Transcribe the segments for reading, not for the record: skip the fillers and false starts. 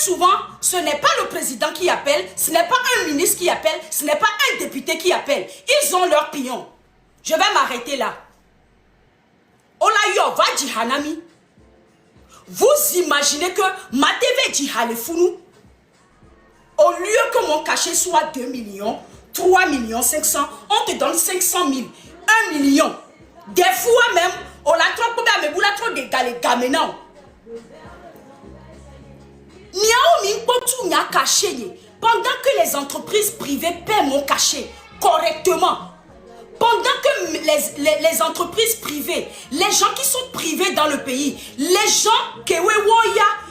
souvent, ce n'est pas le président qui appelle, ce n'est pas un ministre qui appelle, ce n'est pas un député qui appelle. Ils ont leur pignon. Je vais m'arrêter là. Olayo va Hanami. Vous imaginez que ma TV dit Halefounou, au lieu que mon cachet soit 2 millions, 3 millions 500, on te donne 500 000, 1 million. Des fois même, on l'a trop combien, mais vous l'a trop dégalé, gamenant. Pendant que les entreprises privées paient mon cachet correctement, pendant que les entreprises privées, les gens qui sont privés dans le pays, les gens qui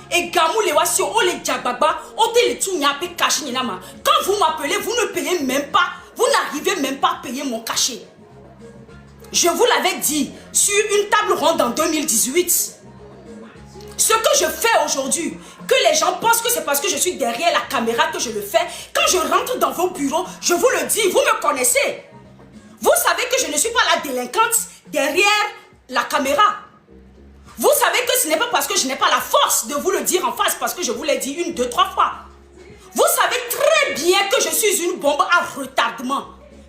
et Gamou les Wasio, oh les Djababa, oh les Tsunyape caché Ninama. Quand vous m'appelez, vous ne payez même pas, vous n'arrivez même pas à payer mon cachet. Je vous l'avais dit sur une table ronde en 2018. Ce que je fais aujourd'hui, que les gens pensent que c'est parce que je suis derrière la caméra que je le fais. Quand je rentre dans vos bureaux, je vous le dis, vous me connaissez. Vous savez que je ne suis pas la délinquante derrière la caméra. Vous savez que ce n'est pas parce que je n'ai pas la force de vous le dire en face, parce que je vous l'ai dit 1, 2, 3 fois. Vous savez très bien que je suis une bombe à retardement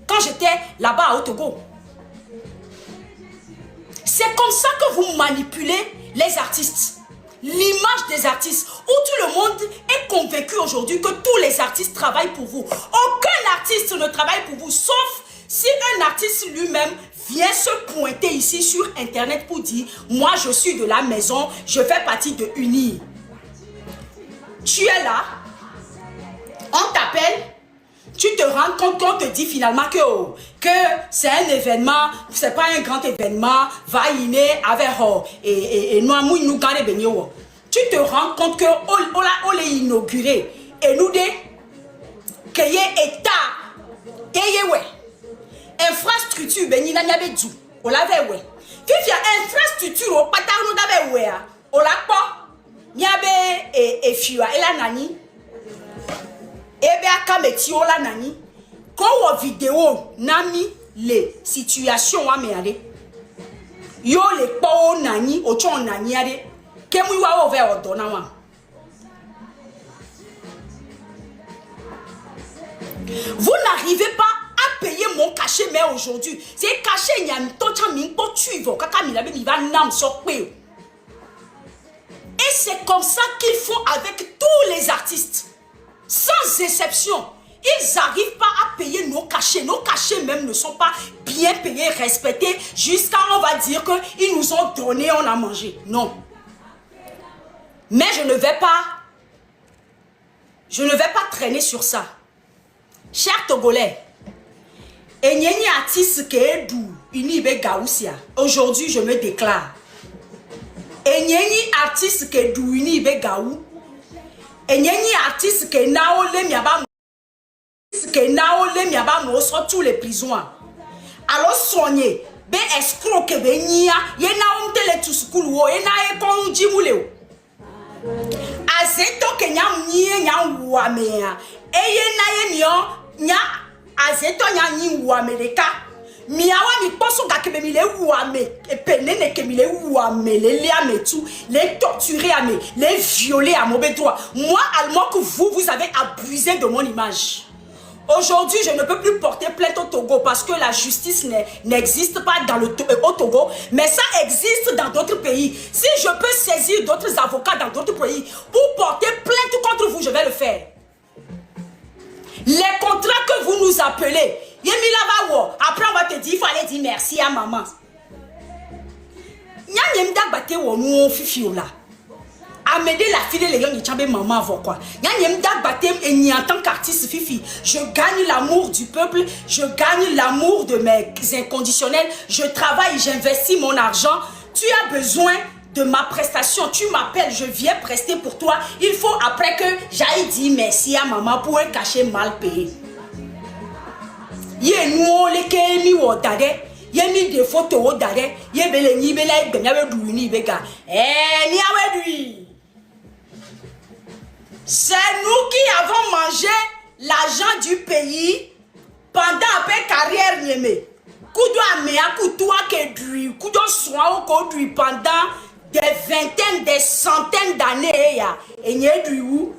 quand j'étais là-bas au Togo. C'est comme ça que vous manipulez les artistes. L'image des artistes, où tout le monde est convaincu aujourd'hui que tous les artistes travaillent pour vous. Aucun artiste ne travaille pour vous, sauf si un artiste lui-même vient se pointer ici sur internet pour dire « Moi, je suis de la maison, je fais partie de Uni ». Tu es là, on t'appelle, tu te rends compte qu'on te dit finalement que c'est un événement, c'est pas un grand événement, va y aller avec et nous nous garder benyo. Tu te rends compte que on l'a inauguré et nous dit que y a état et ouais infrastructure ben il avait du on l'avait ouais. Qu'il y a infrastructure au pataro d'avait ouais on l'a pas y avait et fiwa et la nani. Ebe akameti ola nani ko wo vidéo nami les situations wa me ale yo le po nani o chon nani ale ke mu wa o ve odo na wa. Vous n'arrivez pas à payer mon cachet mais aujourd'hui c'est cachet nyam to cha mi po tuivo kaka mi la be mi va nam so pe. Et c'est comme ça qu'ils font avec tous les artistes. Sans exception, ils n'arrivent pas à payer nos cachets. Nos cachets même ne sont pas bien payés, respectés, jusqu'à on va dire qu'ils nous ont donné, on a mangé. Non. Mais je ne vais pas traîner sur ça. Chers Togolais, aujourd'hui je me déclare. Artiste que douini be gaou. Et n'y a artiste que nao le miaba nous sort tous les prisons. Alors soigner, be escroc que be nia, ye na on tele tu school wo, ye na e kon jimule. Azeto que nya mnie nya wamea. E ye na ye nya azeto nya nyi wameleka. Miawa mi poso gakebe mi le ouame et penene ke mi le ouame les ame tout les torturer ame les violer à mauvais droit. Moi allemand que vous avez abusé de mon image. Aujourd'hui je ne peux plus porter plainte au Togo parce que la justice n'existe pas dans au Togo, mais ça existe dans d'autres pays. Si je peux saisir d'autres avocats dans d'autres pays pour porter plainte contre vous, je vais le faire. Les contrats que vous nous appelez, après on va te dire, il fallait dire merci à maman. Amédée la fille les gens qui maman avant quoi. Et en tant qu'artiste Fifi, je gagne l'amour du peuple, je gagne l'amour de mes inconditionnels, je travaille, j'investis mon argent. Tu as besoin de ma prestation, tu m'appelles, je viens prester pour toi. Il faut après que j'aille dire merci à maman pour un cachet mal payé. Yé nous les kémi wotade, yé mi des photos wotade, yé belé ni belé benyawe douini bega. Ni awe. C'est nous qui avons mangé l'argent du pays pendant une carrière nieme. Kudo amea kutoa ke dui, kudo soa ko dui pendant des vingtaines, des centaines d'années ya. Et nye dui ou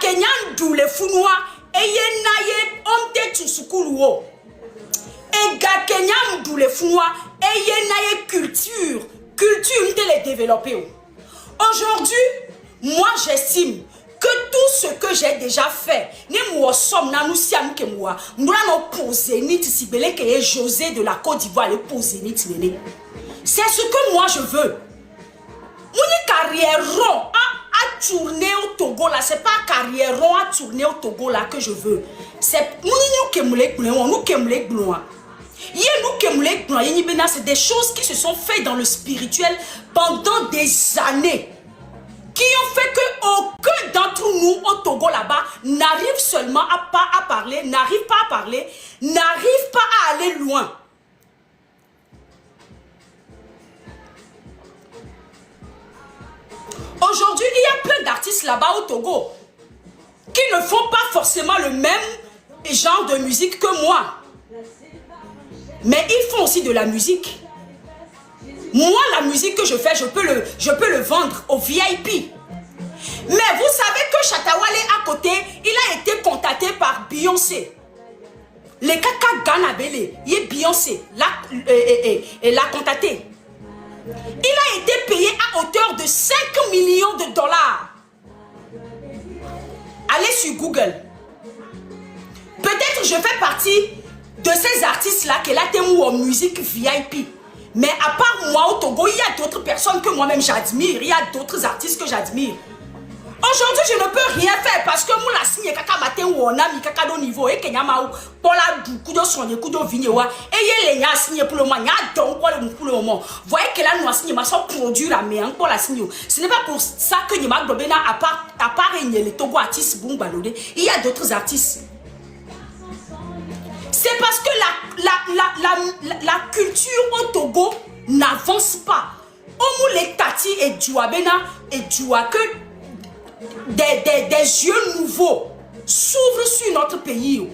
Kenyan doule funwa eye naye omte tsusukuruo. Ega Kenyan doule funwa eye naye culture te les développer. Aujourd'hui, moi j'estime que tout ce que j'ai déjà fait, nous sommes nous siam que moi, nous allons poser nit si belé que José de la Côte d'Ivoire le poser nit. C'est ce que moi je veux. Mon carrière à tourner au Togo là, c'est pas carrière à tourner au Togo là que je veux. C'est nous qui c'est des choses qui se sont faites dans le spirituel pendant des années. Qui ont fait que aucun d'entre nous au Togo là-bas n'arrive seulement à parler, n'arrive pas à parler, n'arrive pas à aller loin. Aujourd'hui, il y a plein d'artistes là-bas au Togo qui ne font pas forcément le même genre de musique que moi. Mais ils font aussi de la musique. Moi, la musique que je fais, je peux le vendre au VIP. Mais vous savez que Chatawale à côté, il a été contacté par Beyoncé. Les Kaka Ganabele, il est Beyoncé, l'a contacté. Il a été payé à hauteur de 5 millions de dollars. Allez sur Google. Peut-être je fais partie de ces artistes-là qui ont en musique VIP. Mais à part moi au Togo, il y a d'autres personnes que moi-même j'admire. Il y a d'autres artistes que j'admire. Aujourd'hui, je ne peux rien faire parce que moi la signe kaka matin ou on a mis kaka do niveau et kenya ma pour la beaucoup de son coup de vignewa et les nya signé pour le moment, nya donc pour le moment. Voyez que là nous signé ma so produire la mais pour la signe. Ce n'est pas pour ça que Nyama Globena à part les Togo artistes bon balodé, il y a d'autres artistes. C'est parce que la culture au Togo n'avance pas. Au les Tati et Djouabena et Djoua que des yeux nouveaux s'ouvrent sur notre pays.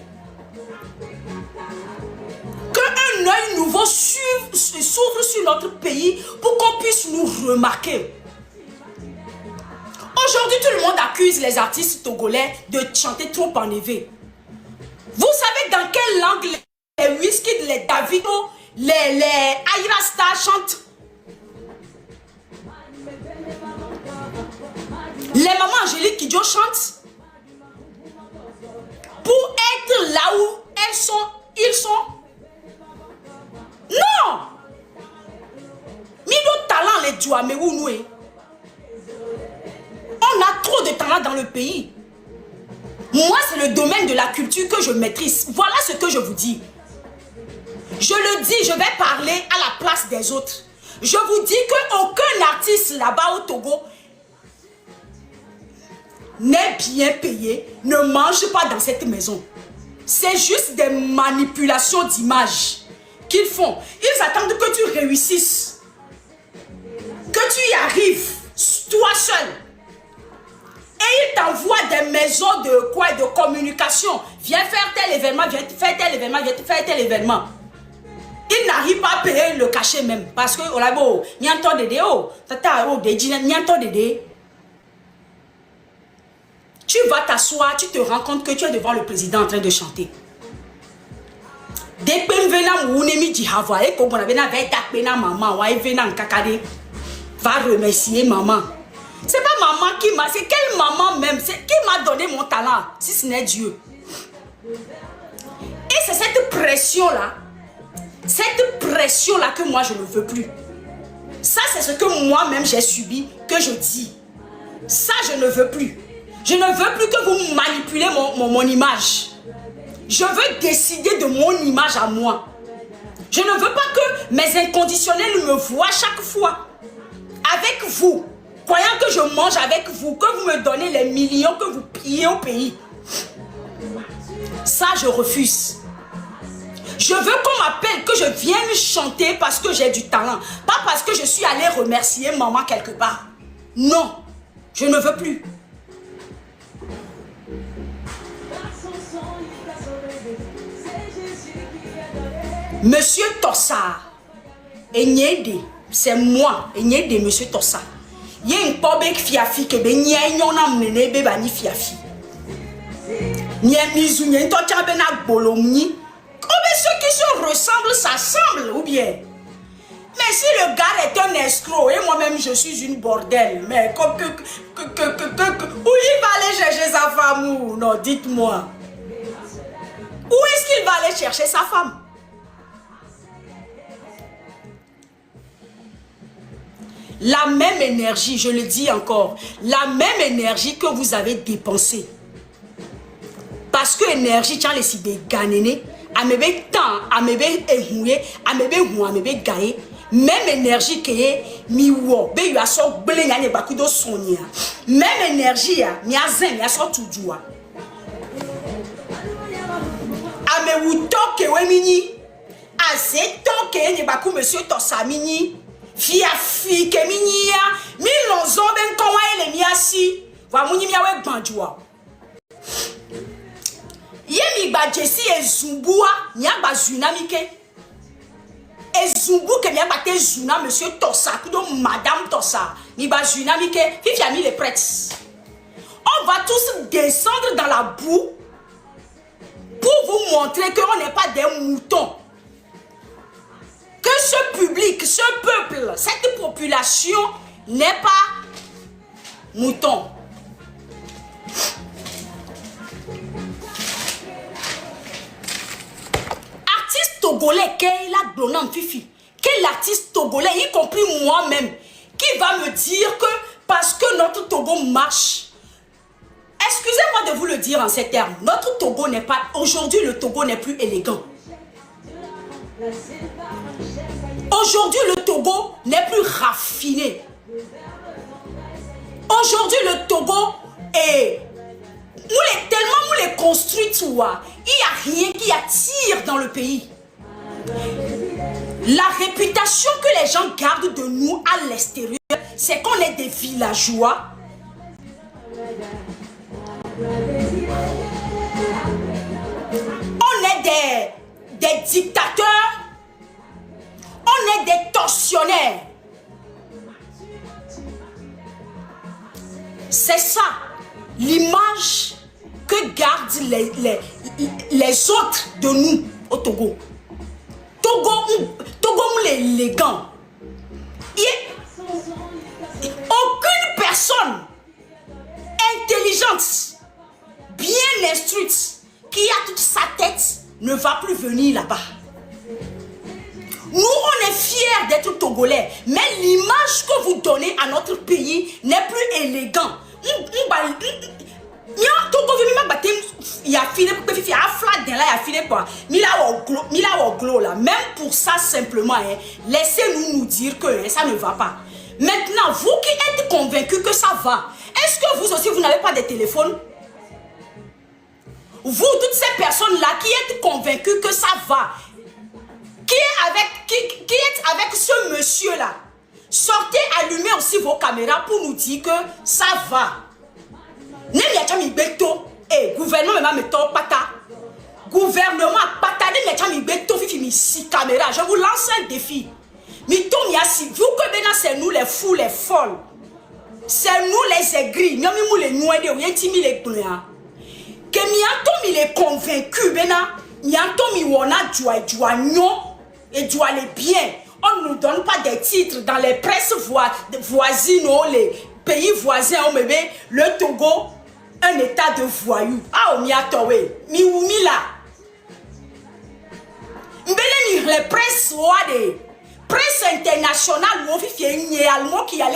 Qu'un œil nouveau s'ouvre sur notre pays pour qu'on puisse nous remarquer. Aujourd'hui, tout le monde accuse les artistes togolais de chanter trop en éveil. Vous savez dans quelle langue les Wizkid, les Davido, les Ayra Star chantent? Les mamans Angélique Kidjo chantent pour être là où ils sont. Non! Mais nos talents, les Djouaméou, nous. On a trop de talents dans le pays. Moi, c'est le domaine de la culture que je maîtrise. Voilà ce que je vous dis. Je le dis, je vais parler à la place des autres. Je vous dis qu'aucun artiste là-bas au Togo n'est bien payé, ne mange pas dans cette maison. C'est juste des manipulations d'image qu'ils font. Ils attendent que tu réussisses, que tu y arrives, toi seul. Et ils t'envoient des maisons de communication. Viens faire tel événement, viens faire tel événement, viens faire tel événement. Ils n'arrivent pas à payer le cachet même. Parce que, oh là, bon, il y a un temps de déo, il y a un temps de déo. Tu vas t'asseoir, tu te rends compte que tu es devant le président en train de chanter. Dès que va remercier maman. C'est pas maman qui m'a, c'est quelle maman même, c'est qui m'a donné mon talent, si ce n'est Dieu. Et c'est cette pression-là que moi je ne veux plus. Ça c'est ce que moi-même j'ai subi, que je dis. Ça je ne veux plus. Je ne veux plus que vous manipulez mon image. Je veux décider de mon image à moi. Je ne veux pas que mes inconditionnels me voient chaque fois. Avec vous. Croyant que je mange avec vous. Que vous me donnez les millions que vous pillez au pays. Ça, je refuse. Je veux qu'on m'appelle, que je vienne chanter parce que j'ai du talent. Pas parce que je suis allée remercier maman quelque part. Non. Je ne veux plus. Monsieur Tossa, c'est moi, Monsieur Tossa. Il y a une pobe fiafi que ben y a un homme nene beba ni fiafi. ceux qui se ressemblent s'assemblent ou bien. Mais si le gars est un escroc et moi-même je suis une bordelle, mais où il va aller chercher sa femme ou non, dites-moi. Où est-ce qu'il va aller chercher sa femme? La même énergie, je le dis encore, la même énergie que vous avez dépensée. Parce que énergie, tu as les cibés gagnés, amebe temps, amebe ehouye, amebe hou, amebe gaye. Même énergie que miwo, be yu aso blé yane bakudo sonia. Même énergie ya, mi azen, mi aso tudua. Ame wu toke we mini, aze toke yane baku monsieur Tosamini. Fia fi ke mini ya, mi lonzo ben konwa ele mi asi. Wa muni mi awe gbanjua. Ye mi ba jesi e zumbua, nya ba zunamike. Et Zumbu que vient battre Zuna, monsieur Tossa, madame Tossa, ni ba Zuna Mike, fifi a mis les prêtres. On va tous descendre dans la boue pour vous montrer qu'on n'est pas des moutons. Que ce public, ce peuple, cette population n'est pas mouton. Togolais, quel a glonan fifi, quel artiste togolais, y compris moi-même, qui va me dire que parce que notre Togo marche, excusez-moi de vous le dire en ces termes, notre Togo n'est pas, aujourd'hui le Togo n'est plus élégant. Aujourd'hui le Togo n'est plus raffiné. Aujourd'hui le Togo est... tellement nous les construit, il n'y a rien qui attire dans le pays. La réputation que les gens gardent de nous à l'extérieur, c'est qu'on est des villageois. On est des dictateurs. On est des tortionnaires. C'est ça l'image que gardent les autres de nous au Togo. Togo l'élégant. Aucune personne intelligente, bien instruite, qui a toute sa tête, ne va plus venir là-bas. Nous, on est fiers d'être Togolais, mais l'image que vous donnez à notre pays n'est plus élégant. Même pour ça simplement, laissez-nous nous dire que ça ne va pas. Maintenant, vous qui êtes convaincus que ça va, est-ce que vous aussi vous n'avez pas de téléphone? Vous, toutes ces personnes-là qui êtes convaincus que ça va, qui êtes avec ce monsieur-là, sortez, allumez aussi vos caméras pour nous dire que ça va. Gouvernement je vous lance un défi. Vous que c'est nous les fous, les folles. C'est nous les aigris. Que il est convaincu, et les biens. On ne nous donne pas des titres dans les presses voisines, les pays voisins, le Togo, un état de voyous. Ah, les presses presse internationale, qui a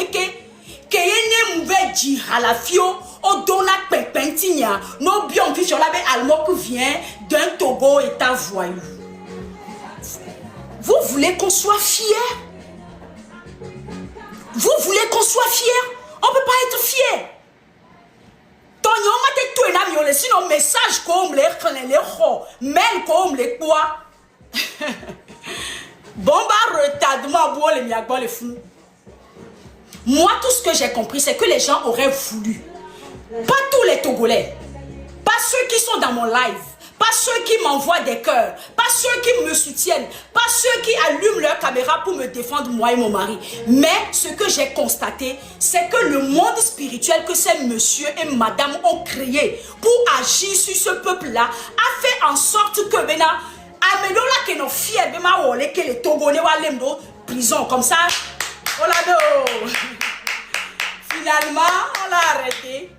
d'un Togo état voyou. Vous voulez qu'on soit fier? Vous voulez qu'on soit fier? On ne peut pas être fier. Sinon, message comme les mail comme les quoi. Bon, retardement, les fous. Moi, tout ce que j'ai compris, c'est que les gens auraient voulu. Pas tous les Togolais. Pas ceux qui sont dans mon live. pas ceux qui m'envoient des cœurs, pas ceux qui me soutiennent, pas ceux qui allument leur caméra pour me défendre moi et mon mari. Mais ce que j'ai constaté, c'est que le monde spirituel que ces messieurs et madame ont créé pour agir sur ce peuple-là a fait en sorte que maintenant, Amedola que nos fiers que les Togolais wa prison comme ça. Finalement, on l'a arrêté.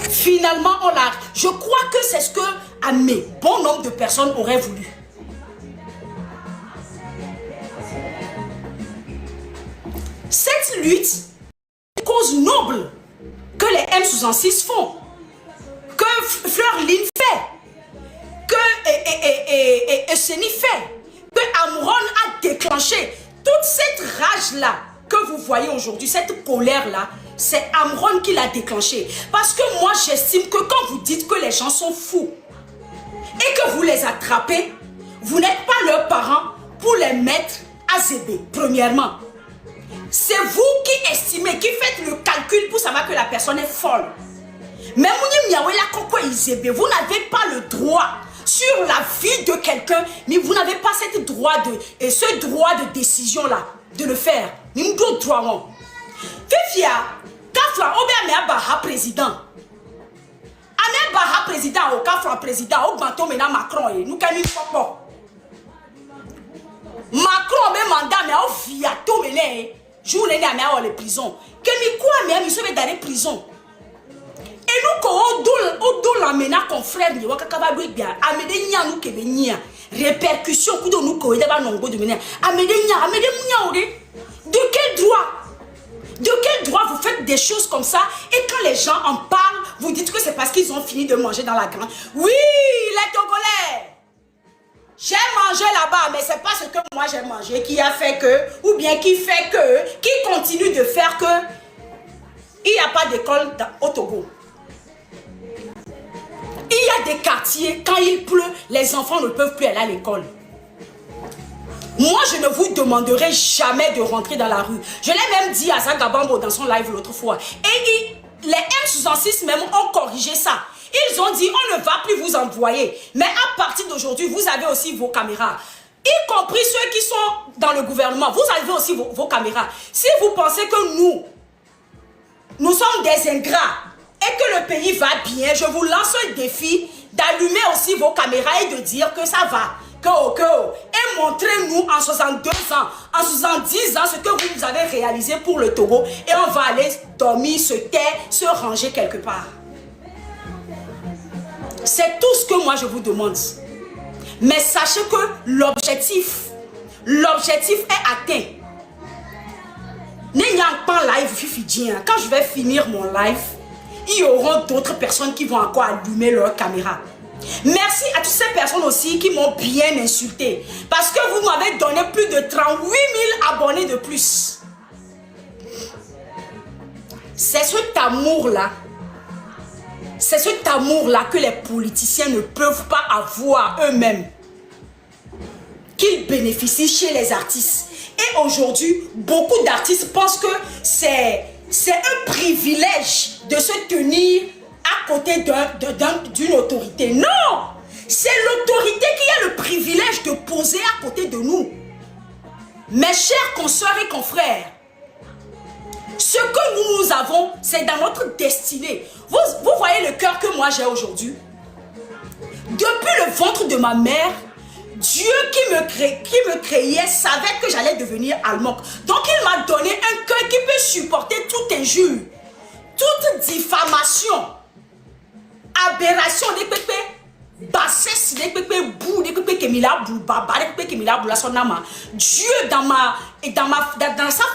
Finalement, on l'a. Je crois que c'est ce que un bon nombre de personnes auraient voulu. Cette lutte est une cause noble que les M66 font, que Fleur Lynn fait, que Esseni fait, que Amron a déclenché. Toute cette rage-là que vous voyez aujourd'hui, cette colère-là, c'est Amron qui l'a déclenché. Parce que moi, j'estime que quand vous dites que les gens sont fous et que vous les attrapez, vous n'êtes pas leurs parents pour les mettre à zébé, premièrement. C'est vous qui estimez, qui faites le calcul pour savoir que la personne est folle. Mais vous n'avez pas le droit sur la vie de quelqu'un, mais vous n'avez pas ce droit de décision-là, de le faire. Fifia, Kafra, Obe Baha président. Ane Baha président, au Kafra président, au Banto Mena Macron, nous quand même pas. Macron, mais mandat, mais au fiato, mais journée, mais à la prison. Que mi quoi, mais il se met dans les prisons. Et nous, quand on doit l'amener confrère, nous avons bien amener nous que venir répercussions pour nous qu'on est d'abord nombreux de mener. Amener de quel droit? De quel droit vous faites des choses comme ça et quand les gens en parlent, vous dites que c'est parce qu'ils ont fini de manger dans la grande. Oui, les Togolais, j'ai mangé là-bas, mais c'est pas ce que moi j'ai mangé qui a fait que, ou bien qui fait que, qui continue de faire que il n'y a pas d'école au Togo. Il y a des quartiers, quand il pleut, les enfants ne peuvent plus aller à l'école. Moi, je ne vous demanderai jamais de rentrer dans la rue. Je l'ai même dit à Zagabambo dans son live l'autre fois. Et les M66 même ont corrigé ça. Ils ont dit, on ne va plus vous envoyer. Mais à partir d'aujourd'hui, vous avez aussi vos caméras. Y compris ceux qui sont dans le gouvernement. Vous avez aussi vos caméras. Si vous pensez que nous sommes des ingrats et que le pays va bien, je vous lance un défi d'allumer aussi vos caméras et de dire que ça va. Et montrez-nous en 62 ans, en 70 ans ce que vous avez réalisé pour le Togo et on va aller dormir, se taire, se ranger quelque part. C'est tout ce que moi je vous demande. Mais sachez que l'objectif est atteint. Quand je vais finir mon live, il y aura d'autres personnes qui vont encore allumer leur caméra. Merci à toutes ces personnes aussi qui m'ont bien insulté. Parce que vous m'avez donné plus de 38 000 abonnés de plus. C'est cet amour-là. C'est cet amour-là que les politiciens ne peuvent pas avoir eux-mêmes. Qu'ils bénéficient chez les artistes. Et aujourd'hui, beaucoup d'artistes pensent que c'est un privilège de se tenir à côté d'une autorité. Non! C'est l'autorité qui a le privilège de poser à côté de nous. Mes chers consoeurs et confrères, ce que nous avons, c'est dans notre destinée. Vous voyez le cœur que moi j'ai aujourd'hui? Depuis le ventre de ma mère, Dieu qui me créait savait que j'allais devenir almoc. Donc il m'a donné un cœur qui peut supporter toute injure, toute diffamation, aberration des pépés, bassesse des pépés, boue des pépés qui mila boue, baba des pépés qui mila boue la sonama. Dieu dans sa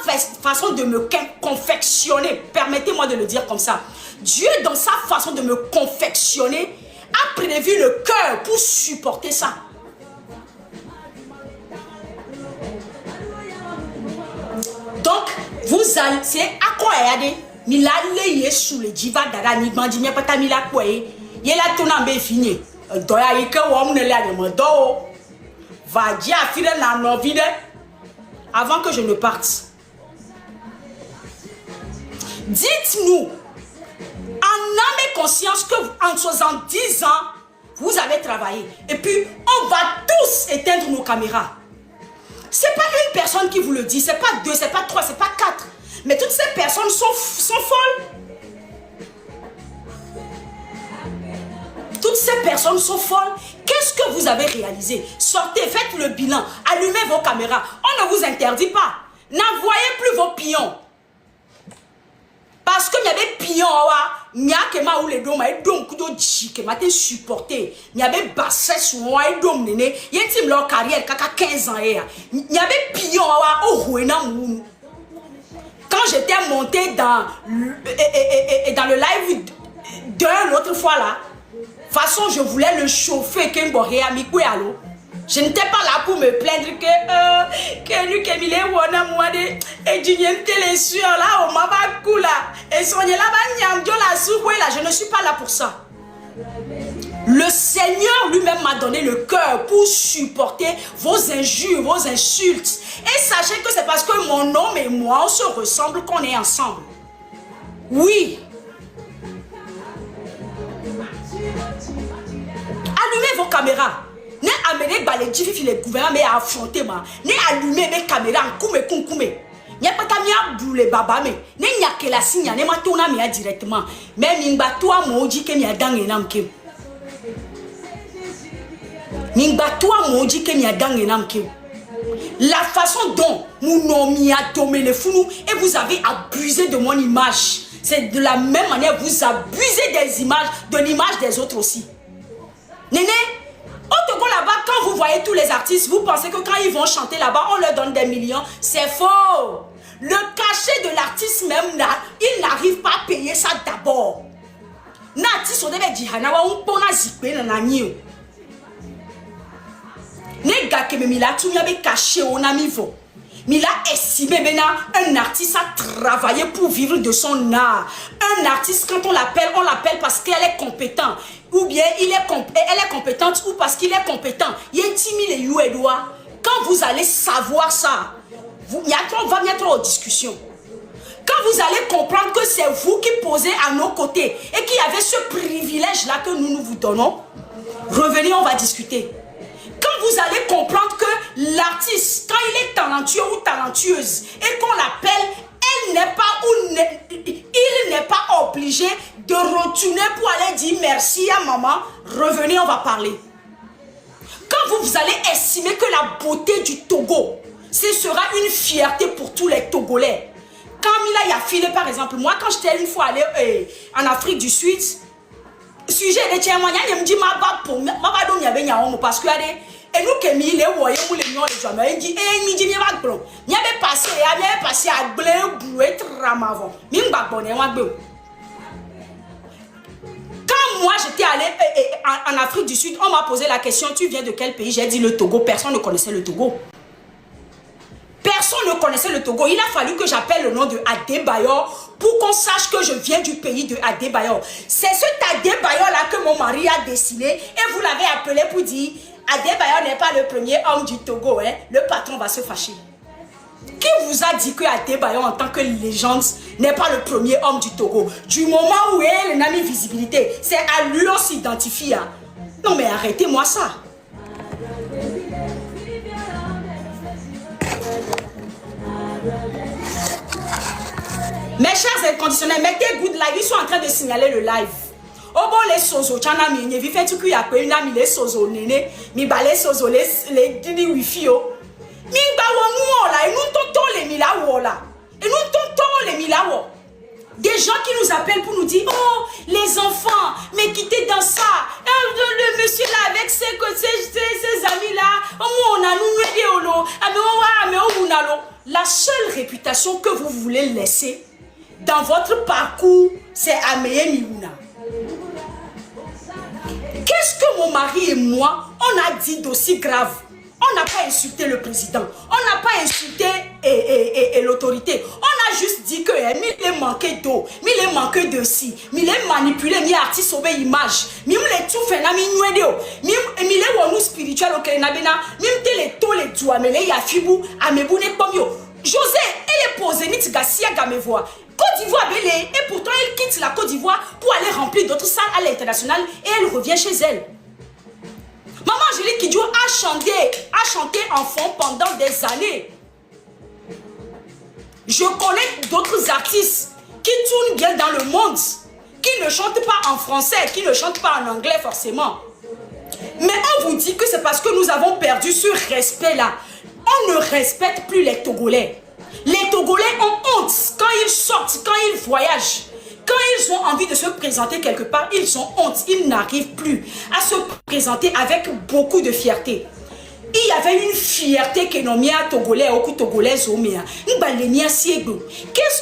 façon de me confectionner, permettez-moi de le dire comme ça. Dieu dans sa façon de me confectionner a prévu le cœur pour supporter ça. Donc vous allez, c'est à quoi aller? Mila leye sous le diva dara ni bandi mi pata mila kwe yela tona be fini do ya ike wo mu ne la de mo do va dia file na no vide avant que je ne parte. Dites-nous âme et conscience que en 70 ans, vous avez travaillé. Et puis, on va tous éteindre nos caméras. C'est pas une personne qui vous le dit, c'est pas 2, c'est pas 3, c'est pas 4. Mais toutes ces personnes sont folles. Toutes ces personnes sont folles. Qu'est-ce que vous avez réalisé? Sortez, faites le bilan, allumez vos caméras. On ne vous interdit pas. N'envoyez plus vos pions. Parce qu'il y avait pions, il y a les dômes, il y a des supportés, il y avait bassé sur moi, il y a leur carrière, 15 ans. Il y avait pions, quand j'étais monté dans le live d'un autre fois là, de toute façon, je voulais le chauffer. Je n'étais pas là pour me plaindre que lui qui est wana moi de et du les sueurs là au mabakou là et soigner là la soupe là. Je ne suis pas là pour ça. Le Seigneur lui-même m'a donné le cœur pour supporter vos injures, vos insultes. Et sachez que c'est parce que mon homme et moi on se ressemblent qu'on est ensemble. Oui. Allumez vos caméras. Ne amenez baléji fifi les gouvernements mais affronter moi. Ne allumez mes caméras en koume koume. Nya pas tamia boule baba me. Ne nya que la signe ne matona me directement. Mais mingba toi moji ke mi adange namke. Mingba toi moji ke mi adange namke. La façon dont mon nom m'y a tombé les fous et vous avez abusé de mon image. C'est de la même manière vous abusez des images, de l'image des autres aussi. Néné, au Togo là-bas, quand vous voyez tous les artistes, vous pensez que quand ils vont chanter là-bas, on leur donne des millions. C'est faux. Le cachet de l'artiste même là, il n'arrive pas à payer ça d'abord. L'artiste, on devait dire, on peut pas zipper dans la nuit. Les gars qui me là, tout m'avait caché au niveau. Mais il a estimé maintenant un artiste a travaillé pour vivre de son art. Un artiste, quand on l'appelle parce qu'elle est compétente. Ou bien elle est compétente ou parce qu'il est compétent. Il est timide et Edouard. Quand vous allez savoir ça, on va mettre en discussion. Quand vous allez comprendre que c'est vous qui posez à nos côtés et qu'il y avait ce privilège-là que nous vous donnons, revenez, on va discuter. Quand vous allez comprendre que l'artiste, quand il est talentueux ou talentueuse et qu'on l'appelle, il n'est pas obligé de retourner pour aller dire merci à maman. Revenez, on va parler. Quand vous allez estimer que la beauté du Togo, ce sera une fierté pour tous les Togolais. Quand Mila Yafile, par exemple, moi quand j'étais une fois allé en Afrique du Sud, sujet de témoignage, il me dit parce que et nous qui mis les voyons pour les gens les jamais il dit il dit il y avait passé à blé boué tramavon mimba bonne quand moi j'étais allé en Afrique du Sud, on m'a posé la question, tu viens de quel pays? J'ai dit le Togo. Personne ne connaissait le Togo. Personne ne connaissait le Togo. Il a fallu que j'appelle le nom de Adebayor pour qu'on sache que je viens du pays de Adebayor. C'est cet Adebayor-là que mon mari a dessiné et vous l'avez appelé pour dire Adebayor n'est pas le premier homme du Togo. Hein? Le patron va se fâcher. Qui vous a dit que Adebayor en tant que légende n'est pas le premier homme du Togo? Du moment où elle n'a mis visibilité, c'est à lui on s'identifie. Hein? Non mais arrêtez-moi ça. Mes chers inconditionnels, mettez good live. Ils sont en train de signaler le live. Oh bon les sozo, chana mi ne vi fait tout qu'il y a peu une ami les sozo néné, mi balé sozo les wifi yo. Mi ba wonu là, et nous tonton les milawo là. Et nous tonton les milawo. Des gens qui nous appellent pour nous dire oh les enfants, mais quittez dans ça. Le monsieur là avec ses amis là, oh on a nous la seule réputation que vous voulez laisser dans votre parcours, c'est Ameye Miwouna. Qu'est-ce que mon mari et moi, on a dit d'aussi grave? On n'a pas insulté le président, on n'a pas insulté l'autorité. On a juste dit que il est manqué d'eau, il est manqué de ci, il est manipulé, il est artiste sauvé image, il est tout fait, il est wonu spirituel au Kénabena, il est tout les doigts, mais il y a fibou, amebou ne pomio. José, elle est posée, ni tiga si gamevoa. Côte d'Ivoire belé. Et pourtant, elle quitte la Côte d'Ivoire pour aller remplir d'autres salles à l'international et elle revient chez elle. Maman Angélique Kidjo a chanté enfant pendant des années. Je connais d'autres artistes qui tournent bien dans le monde, qui ne chantent pas en français, qui ne chantent pas en anglais forcément. Mais on vous dit que c'est parce que nous avons perdu ce respect-là. On ne respecte plus les Togolais. Les Togolais ont honte quand ils sortent, quand ils voyagent. Quand ils ont envie de se présenter quelque part, ils ont honte. Ils n'arrivent plus à se présenter avec beaucoup de fierté. Il y avait une fierté que nous avons Togolais, ou Togolais, qu'est-ce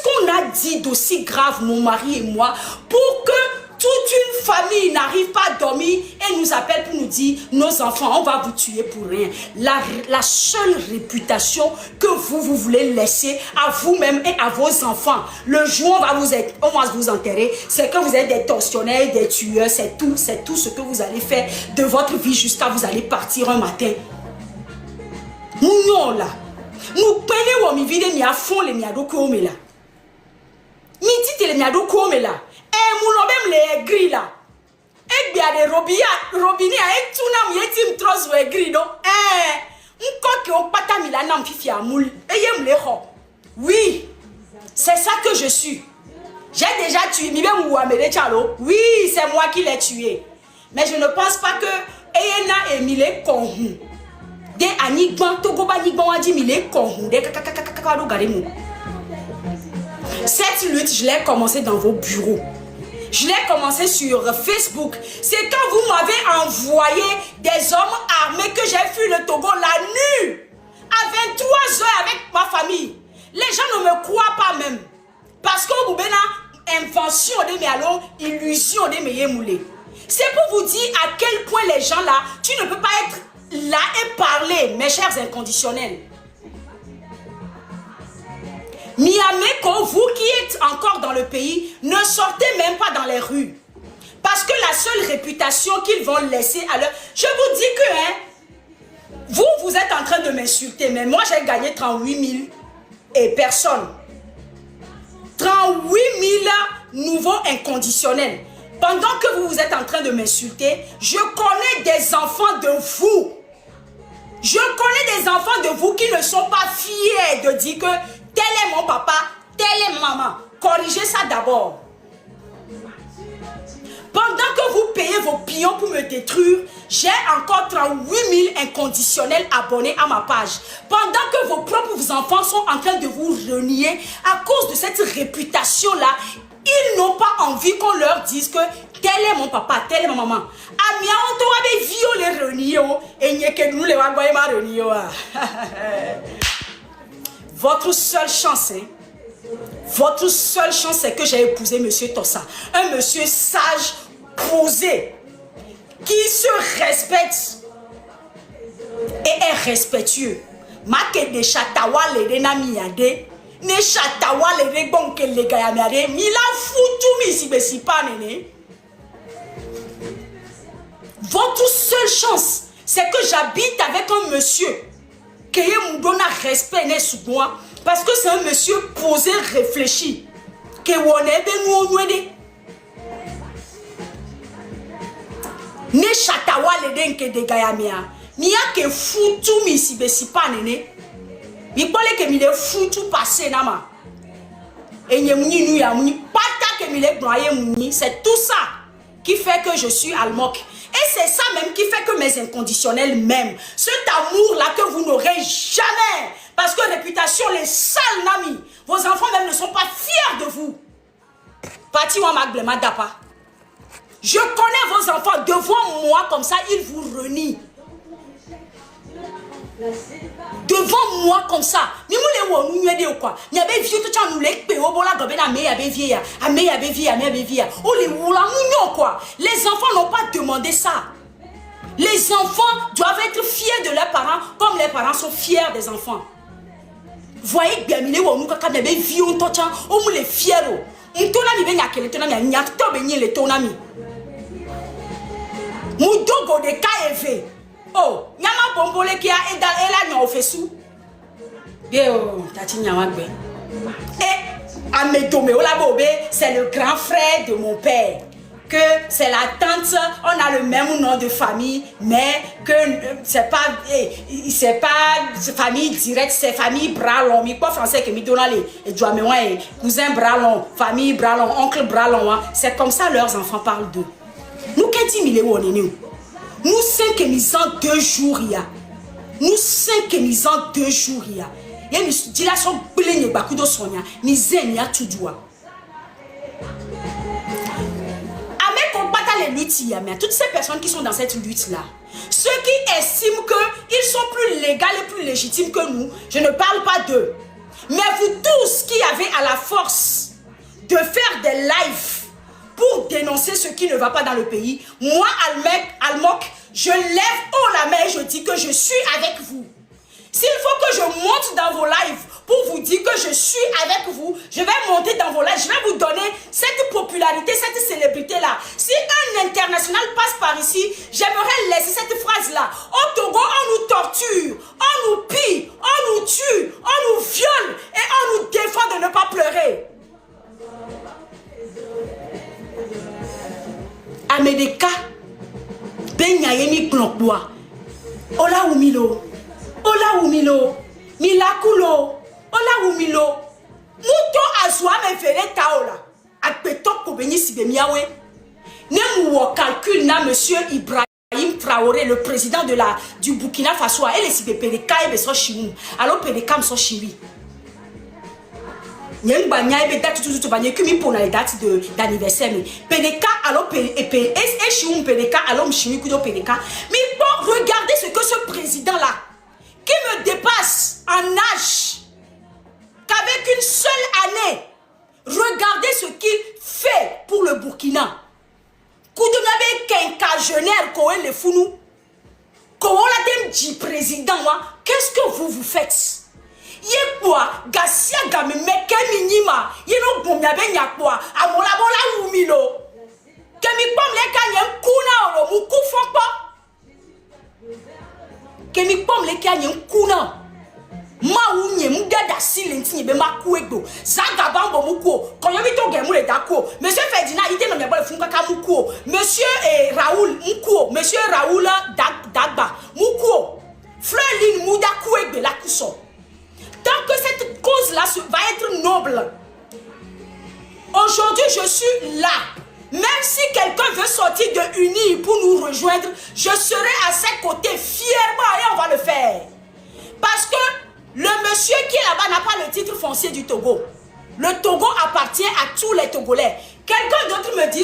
qu'on a dit d'aussi grave, mon mari et moi, pour que toute une famille n'arrive pas à dormir et nous appelle pour nous dire, nos enfants, on va vous tuer pour rien. La seule réputation que vous voulez laisser à vous-même et à vos enfants, le jour où on va vous enterrer, c'est que vous êtes des tortionnaires, des tueurs, c'est tout ce que vous allez faire de votre vie jusqu'à vous allez partir un matin. Nous là, nous prenons mi vide mi afon le mi adoko me là. Mi dit le mi adoko me là. Mon obem le gris là. Et bien des robinet et tout na mi etim tros we gris non. Nko ke o pata mi la na mfifi amoul. Et yem le ho. Oui. C'est ça que je suis. J'ai déjà tué mi ben Ouamele Chalo. Oui, c'est moi qui l'ai tué. Mais je ne pense pas que Eyena Emile Konhu. De Anigban Togoba Nigban a dit mille Konhu. De kakakakakakado garemu. Cette lutte, je l'ai commencé dans vos bureaux. Je l'ai commencé sur Facebook. C'est quand vous m'avez envoyé des hommes armés que j'ai fui le Togo la nuit. À 23 heures avec ma famille. Les gens ne me croient pas même. Parce que vous avez une invention de mes illusion de mes moulés. C'est pour vous dire à quel point les gens là, tu ne peux pas être là et parler, mes chers inconditionnels. Miameko, vous qui êtes encore dans le pays, ne sortez même pas dans les rues. Parce que la seule réputation qu'ils vont laisser à leur... Je vous dis que vous êtes en train de m'insulter, mais moi j'ai gagné 38 000 et personne. 38 000 nouveaux inconditionnels. Pendant que vous êtes en train de m'insulter, je connais des enfants de vous. Je connais des enfants de vous qui ne sont pas fiers de dire que tel est mon papa, tel est ma maman. Corrigez ça d'abord. Pendant que vous payez vos pions pour me détruire, j'ai encore 38 000 inconditionnels abonnés à ma page. Pendant que vos propres enfants sont en train de vous renier à cause de cette réputation-là, ils n'ont pas envie qu'on leur dise que tel est mon papa, tel est ma maman. Amia, on t'aurait violé renier et n'y a que nous les wagouaïma renier. Votre seule chance, votre seule chance, c'est que j'ai épousé M. Tossa. Un monsieur sage, posé, qui se respecte et est respectueux. Make de chatawa le rena miade, ne chatawa le rebon que le gaya miade, mila foutu mi si besi pas nene. Votre seule chance, c'est que j'habite avec un monsieur qui me donne respect sous moi, parce que c'est un monsieur posé, réfléchi. Que ne chatawa le denke de gayamia. Mia ke foutu mi si besi pas nene. Mi pole ke mi le foutu passé nama. Et nye mouni nou ya mouni pata ke mi le broye mouni. C'est tout ça qui fait que je suis almok. Et c'est ça même qui fait que mes inconditionnels m'aiment. Cet amour-là que vous n'aurez jamais. Parce que réputation, les sales namis. Vos enfants même ne sont pas fiers de vous. Pati wa magblema dapa. Je connais vos enfants devant moi comme ça, ils vous renient. Devant moi comme ça. Ni moule wo nu nwede quoi. Ni abe vie to chan nous le pe o bola gobe na me abe vie ya. Ame abe vie, ame abe vie. O le wula munyo quoi. Les enfants n'ont pas demandé ça. Les enfants doivent être fiers de leurs parents comme les parents sont fiers des enfants. Voyez bien mine wo nu kaka na be vie on to chan o moule fier o. Ntona mi be nyakele tona mi nyakto be nyi le tona mi. Mudogo de KEV. Oh, nyama bombole kia ela nyo ofesu. Bien, tati nyama gbe. Eh, Amédomé Olabobé, c'est le grand frère de mon père. Que c'est la tante, on a le même nom de famille, mais que c'est pas famille directe, c'est famille Bralon. Mais quoi français que me donne les cousin Bralon, famille Bralon, oncle Bralon. C'est comme ça leurs enfants parlent d'eux. Nous, qu'est-ce que nous 5 ans 2 jours, il y a. Nous 5 ans 2 jours, il y a. Il y a une dilation pleine de Bakudo Sonia, ni zen, ni a tout doigt. Les luttes, mais toutes ces personnes qui sont dans cette lutte-là, ceux qui estiment qu'ils sont plus légaux et plus légitimes que nous, je ne parle pas d'eux. Mais vous tous qui avez à la force de faire des lives pour dénoncer ce qui ne va pas dans le pays, moi, Almok, je lève haut la main et je dis que je suis avec vous. S'il faut que je monte dans vos lives pour vous dire que je suis avec vous, je vais monter dans vos lives, je vais vous donner cette popularité, cette célébrité-là. Si un international passe par ici, j'aimerais laisser cette phrase-là. Au Togo, on nous torture, on nous pille, on nous tue, on nous viole et on nous défend de ne pas pleurer. Amedeka, Benyayemi Klokboa, Ola Umilo. Ola Umilo, Milakulo, Ola Umilo, Muto Azwa me fere taola, Akpetok Kobeni Sibemiawe. Ne mou calcul na monsieur Ibrahim Traoré, le président du Burkina Faso, et les Sibepeleka et Beso Chimou. Alors Peleka Mso Chiwi. Nyeng Banya et Bedat tout Banya Kumi pour la date d'anniversaire. Peleka, alors et Chimou Peleka, alors Mchimi Kudo Peleka. Mais bon, regardez ce que ce président-là, qui me dépasse en âge, qu'avec une seule année, regardez ce qu'il fait pour le Burkina. Koudunabe quinquagénaire, Koé le Founou, Kowola dit président, qu'est-ce que vous faites? Yé quoi, Gassia Game Meke Minima, Yéno Boumyabe Nyakwa, Amola Bola Oumilo, Kemi Pom Leka Nyen Kuna, Moukou Fokpa. Kemi pom le kia nyen kuna ma unye mugada silenti be makuego zaga bambo muko konyobi to gemu le dako monsieur Ferdinand ite no me bole fun kaka muko monsieur Raoul muko monsieur Raoul Dagba muko Fleurline Mouda Kouegbe la kuso. Tant que cette cause là va être noble, aujourd'hui je suis là. Même si quelqu'un veut sortir de UNI pour nous rejoindre, je serai à ses côtés fièrement et on va le faire. Parce que le monsieur qui est là-bas n'a pas le titre foncier du Togo. Le Togo appartient à tous les Togolais. Quelqu'un d'autre me dit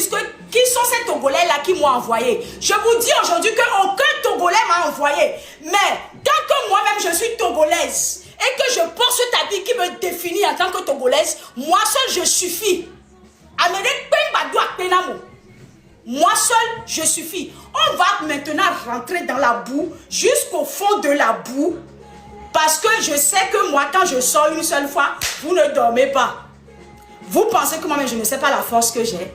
qui sont ces Togolais-là qui m'ont envoyé. Je vous dis aujourd'hui qu'aucun Togolais m'a envoyé. Mais tant que moi-même je suis Togolaise et que je porte cet habit qui me définit en tant que Togolaise, moi seul je suffis. Moi seul, je suffis. On va maintenant rentrer dans la boue, jusqu'au fond de la boue. Parce que je sais que moi, quand je sors une seule fois, vous ne dormez pas. Vous pensez que moi-même, je ne sais pas la force que j'ai.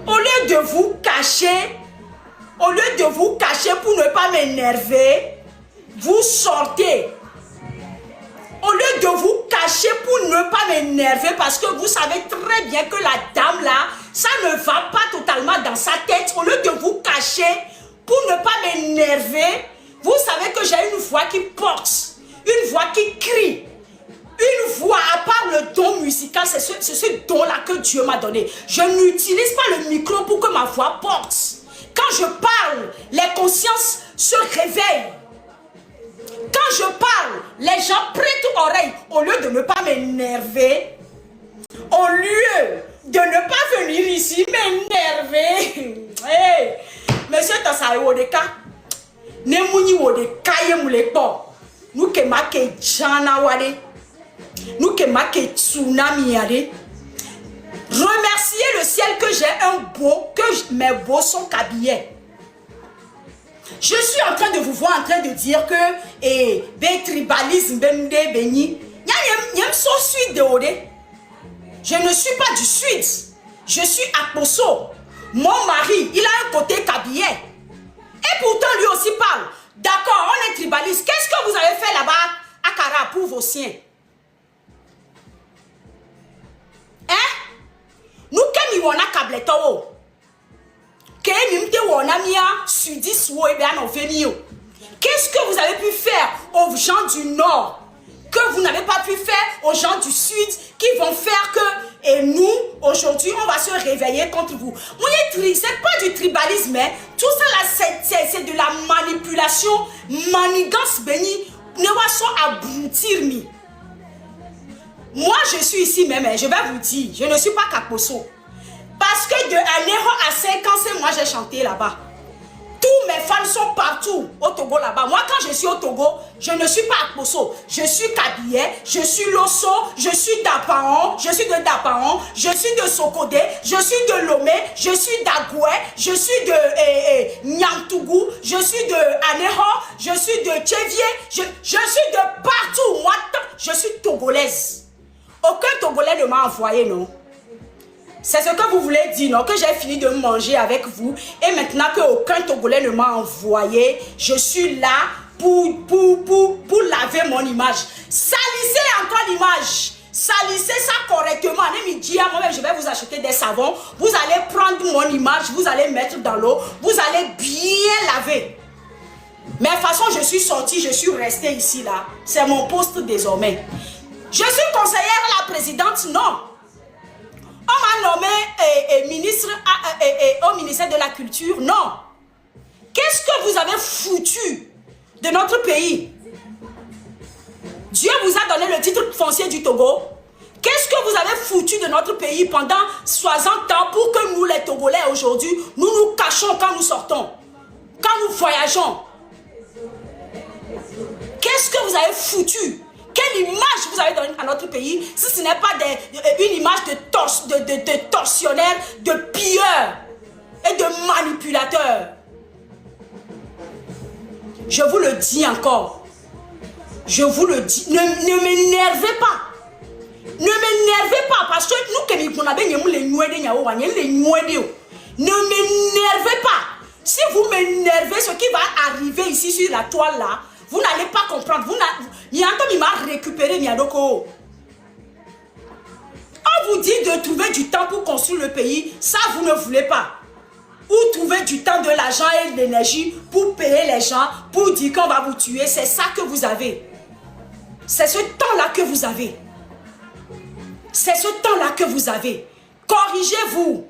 Au lieu de vous cacher, pour ne pas m'énerver, vous sortez. Au lieu de vous cacher pour ne pas m'énerver, parce que vous savez très bien que la dame là, ça ne va pas totalement dans sa tête. Au lieu de vous cacher pour ne pas m'énerver, vous savez que j'ai une voix qui porte, une voix qui crie, une voix, à part le don musical, c'est ce don-là que Dieu m'a donné. Je n'utilise pas le micro pour que ma voix porte. Quand je parle, les consciences se réveillent. Quand je parle, les gens prêtent oreille. Au lieu de ne pas m'énerver, au lieu de ne pas venir ici m'énerver. Hey, monsieur Tassaï Wodeka, Nemouni Wodeka Yemulepo, nous que make Jana Wade, nous que make Tsunami Yade. Remerciez le ciel que j'ai un beau, que mes beaux sont habillés. Je suis en train de vous voir en train de dire que tribalisme je ne suis pas du sud. Je suis à Poso. Mon mari, il a un côté cabillet. Et pourtant, lui aussi parle. D'accord, on est tribaliste. Qu'est-ce que vous avez fait là-bas à Kara pour vos siens? mi wana kableto. Ke mimte wana mia sudis wo ebe an ofenio. Qu'est-ce que vous avez pu faire aux gens du Nord que vous n'avez pas pu faire aux gens du Sud qui vont faire que, et nous, aujourd'hui, on va se réveiller contre vous. C'est pas du tribalisme, hein. Tout ça là, c'est de la manipulation, manigance béni, ne va pas aboutir. Moi, je suis ici même, hein, je vais vous dire, je ne suis pas Kaposo. Parce que de Anéro à 5 ans, c'est moi j'ai chanté là-bas. Tous mes fans sont partout au Togo là-bas. Moi, quand je suis au Togo, je ne suis pas Akposo. Je suis Kabyé, je suis Losso, je suis d'Apaon, je suis de Dapaon, je suis de Sokodé, je suis de Lomé, je suis d'Agoué, je suis de Nyantougou, je suis de Anéro, je suis de Tchévié, je suis de partout. Moi, je suis togolaise. Aucun Togolais ne m'a envoyé, non? C'est ce que vous voulez dire, non? Que j'ai fini de manger avec vous et maintenant qu'aucun Togolais ne m'a envoyé, je suis là pour laver mon image. Salissez encore l'image. Salissez ça correctement. Moi-même, je vais vous acheter des savons. Vous allez prendre mon image, vous allez mettre dans l'eau, vous allez bien laver. Mais de toute façon, je suis sortie, je suis restée ici, là. C'est mon poste désormais. Je suis conseillère à la présidente, non. On m'a nommé ministre au ministère de la Culture. Non. Qu'est-ce que vous avez foutu de notre pays? Dieu vous a donné le titre foncier du Togo. Qu'est-ce que vous avez foutu de notre pays pendant 60 ans pour que nous, les Togolais, aujourd'hui, nous nous cachons quand nous sortons, quand nous voyageons? Qu'est-ce que vous avez foutu? Quelle image vous avez donnée à notre pays si ce n'est pas une image de tortionnaire, de pilleurs et de manipulateurs? Je vous le dis encore. Je vous le dis. Ne m'énervez pas. Ne m'énervez pas parce que nous, ne m'énervez pas. Si vous m'énervez, ce qui va arriver ici sur la toile là, vous n'allez pas comprendre. Il m'a récupéré Miadoko. On vous dit de trouver du temps pour construire le pays. Ça, vous ne voulez pas. Ou trouver du temps, de l'argent et de l'énergie pour payer les gens, pour dire qu'on va vous tuer. C'est ça que vous avez. C'est ce temps-là que vous avez. C'est ce temps-là que vous avez. Corrigez-vous.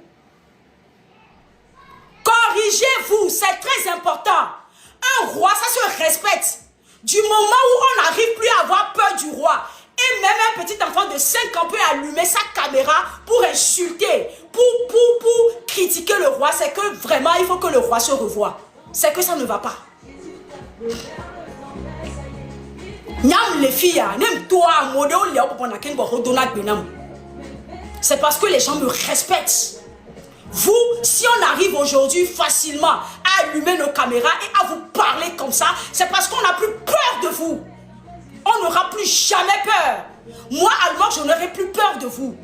Corrigez-vous. C'est très important. Un roi, ça se respecte. Du moment où on n'arrive plus à avoir peur du roi, et même un petit enfant de 5 ans peut allumer sa caméra pour insulter, pour critiquer le roi, c'est que vraiment il faut que le roi se revoie. C'est que ça ne va pas. C'est parce que les gens me respectent. Vous, si on arrive aujourd'hui facilement à allumer nos caméras et à vous parler comme ça, c'est parce qu'on n'a plus peur de vous. On n'aura plus jamais peur. Moi, alors, je n'aurai plus peur de vous.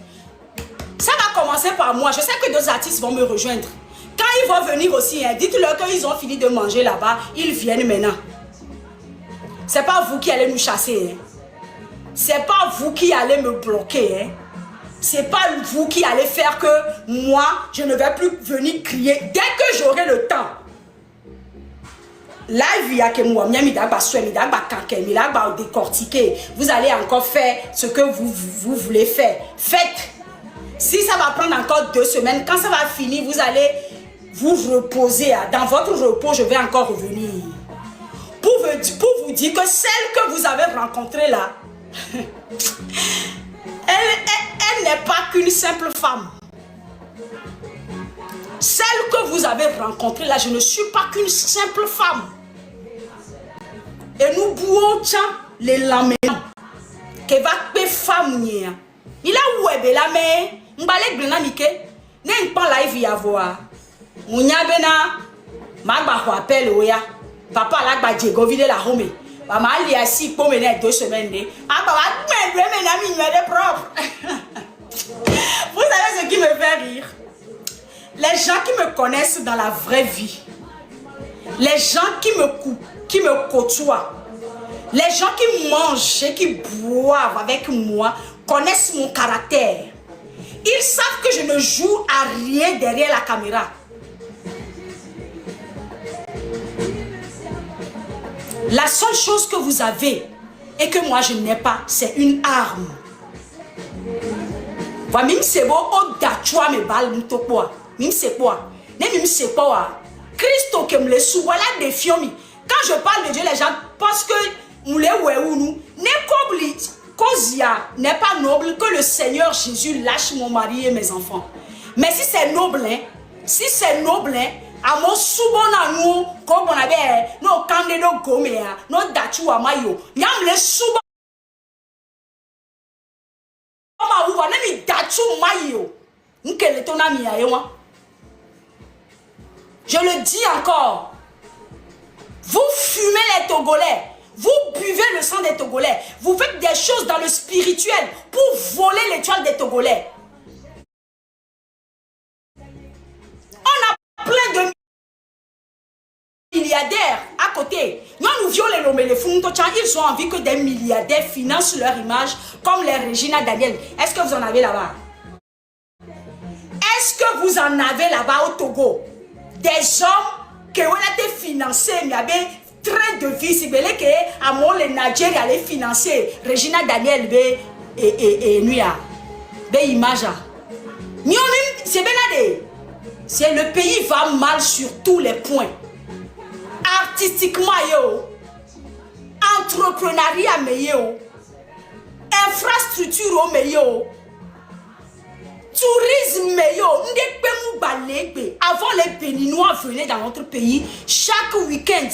Ça va commencer par moi. Je sais que 2 artistes vont me rejoindre. Quand ils vont venir aussi, hein, dites-leur qu'ils ont fini de manger là-bas, ils viennent maintenant. C'est pas vous qui allez nous chasser. Hein. C'est pas vous qui allez me bloquer. Hein. C'est pas vous qui allez faire que moi, je ne vais plus venir crier. Dès que j'aurai le temps. Vous allez encore faire ce que vous voulez faire. Faites. Si ça va prendre encore 2 semaines, quand ça va finir, vous allez vous reposer. Dans votre repos, je vais encore revenir. Pour vous dire que celle que vous avez rencontrée là, elle n'est pas qu'une simple femme. Celle que vous avez rencontrée là, je ne suis pas qu'une simple femme. Et nous bouons les lamés. Que va pe femme nia. Il a oué la mais m'balek blena nike. N'est pas live y avoir. Mounya bena magba ho appel oya. Papa la gba Diego vide la home. Maman ali assis pour mener 2 semaines. Ah papa me propre. Vous savez ce qui me fait rire? Les gens qui me connaissent dans la vraie vie, les gens qui me côtoient, les gens qui mangent et qui boivent avec moi connaissent mon caractère. Ils savent que je ne joue à rien derrière la caméra. La seule chose que vous avez et que moi je n'ai pas, c'est une arme. Voilà, même c'est beau, au dachua me balle, même c'est quoi? Même c'est quoi? Christo qui me le sous, voilà des fiomis. Quand je parle de Dieu, les gens pensent que nous les nous n'est pas noble que le Seigneur Jésus lâche mon mari et mes enfants. Mais si c'est noble, hein, si c'est noble, hein, à mon soubona nous, comme on avait nos candidates goméa, nos dachu à mayo, yam les soubona. Je le dis encore. Vous fumez les Togolais. Vous buvez le sang des Togolais. Vous faites des choses dans le spirituel pour voler l'étoile des Togolais. On a plein de milliardaires à côté. Nous violons les Lomé, les Funtochan. Ils ont envie que des milliardaires financent leur image comme les Regina Daniel. Est-ce que vous en avez là-bas? Est-ce que vous en avez là-bas au Togo? Des hommes qui ont été financés, mais avaient train de vie, si vous voulez que à mon les Nigeria allait financer Regina Daniel et Nuya. Des images. C'est le pays va mal sur tous les points. Artistiquement, entrepreneuriat, infrastructure, tourisme, avant les Béninois venaient dans notre pays chaque week-end.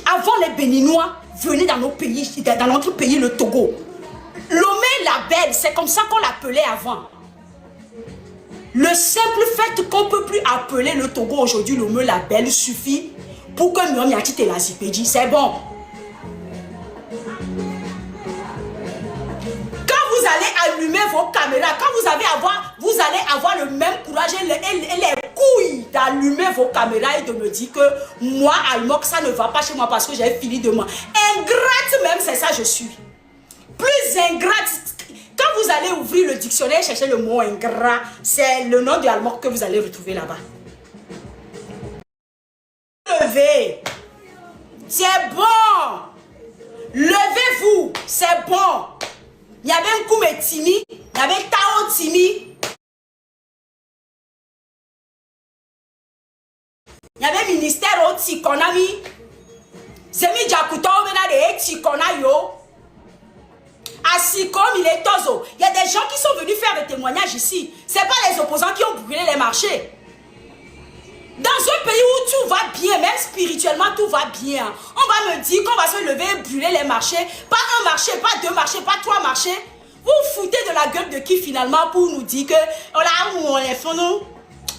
Avant les Béninois venaient dans notre pays, le Togo. Lomé la Belle, c'est comme ça qu'on l'appelait avant. Le simple fait qu'on ne peut plus appeler le Togo aujourd'hui Lomé la Belle suffit pour que nous ayons quitté la Zipédie. C'est bon. Vous allez allumer vos caméras, quand vous allez avoir le même courage et les couilles d'allumer vos caméras et de me dire que moi, Almok, ça ne va pas chez moi parce que j'ai fini de moi. Ingrate même, c'est ça je suis. Plus ingrate. Quand vous allez ouvrir le dictionnaire et chercher le mot ingrat, c'est le nom de Almok que vous allez retrouver là-bas. Levez. C'est bon. Levez-vous. C'est bon. Il y avait un Koumé Timi, il y avait Tao Timi. Il y avait ministère au Tikonami. Zemi Djakouta Obenade Tikonayo. Asikom, il est tozo. Il y a des gens qui sont venus faire des témoignages ici. Ce n'est pas les opposants qui ont brûlé les marchés. Dans un pays où tout va bien, même spirituellement tout va bien, on va me dire qu'on va se lever et brûler les marchés. Pas un marché, pas deux marchés, pas trois marchés. Vous vous foutez de la gueule de qui finalement pour nous dire que oh là où on est fond nous.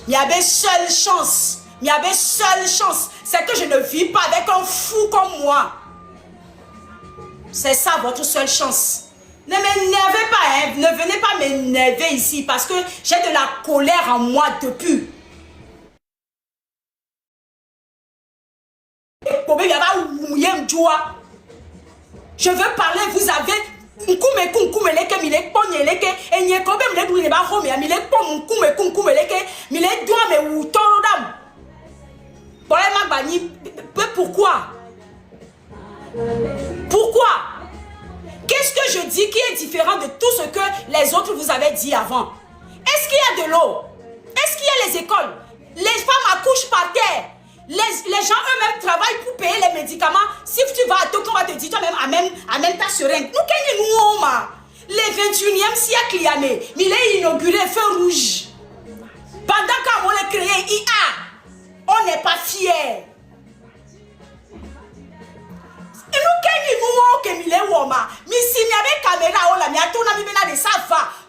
Il y avait seule chance. Il y avait seule chance. C'est que je ne vis pas avec un fou comme moi. C'est ça votre seule chance. Ne m'énervez pas, hein. Ne venez pas m'énerver ici parce que j'ai de la colère en moi depuis. Je veux parler, vous avez pourquoi? Pourquoi? Qu'est-ce que je dis qui est différent de tout ce que les autres vous avaient dit avant? Est-ce qu'il y a de l'eau? Est-ce qu'il y a les écoles? Les femmes accouchent par terre. Les gens eux-mêmes travaillent pour payer les médicaments. Si tu vas à Tokyo, on va te dire toi-même, amène ta seringue. Les 21e siècle, il est inauguré feu rouge. Pendant qu'on l'a créé, IA, on n'est pas fiers.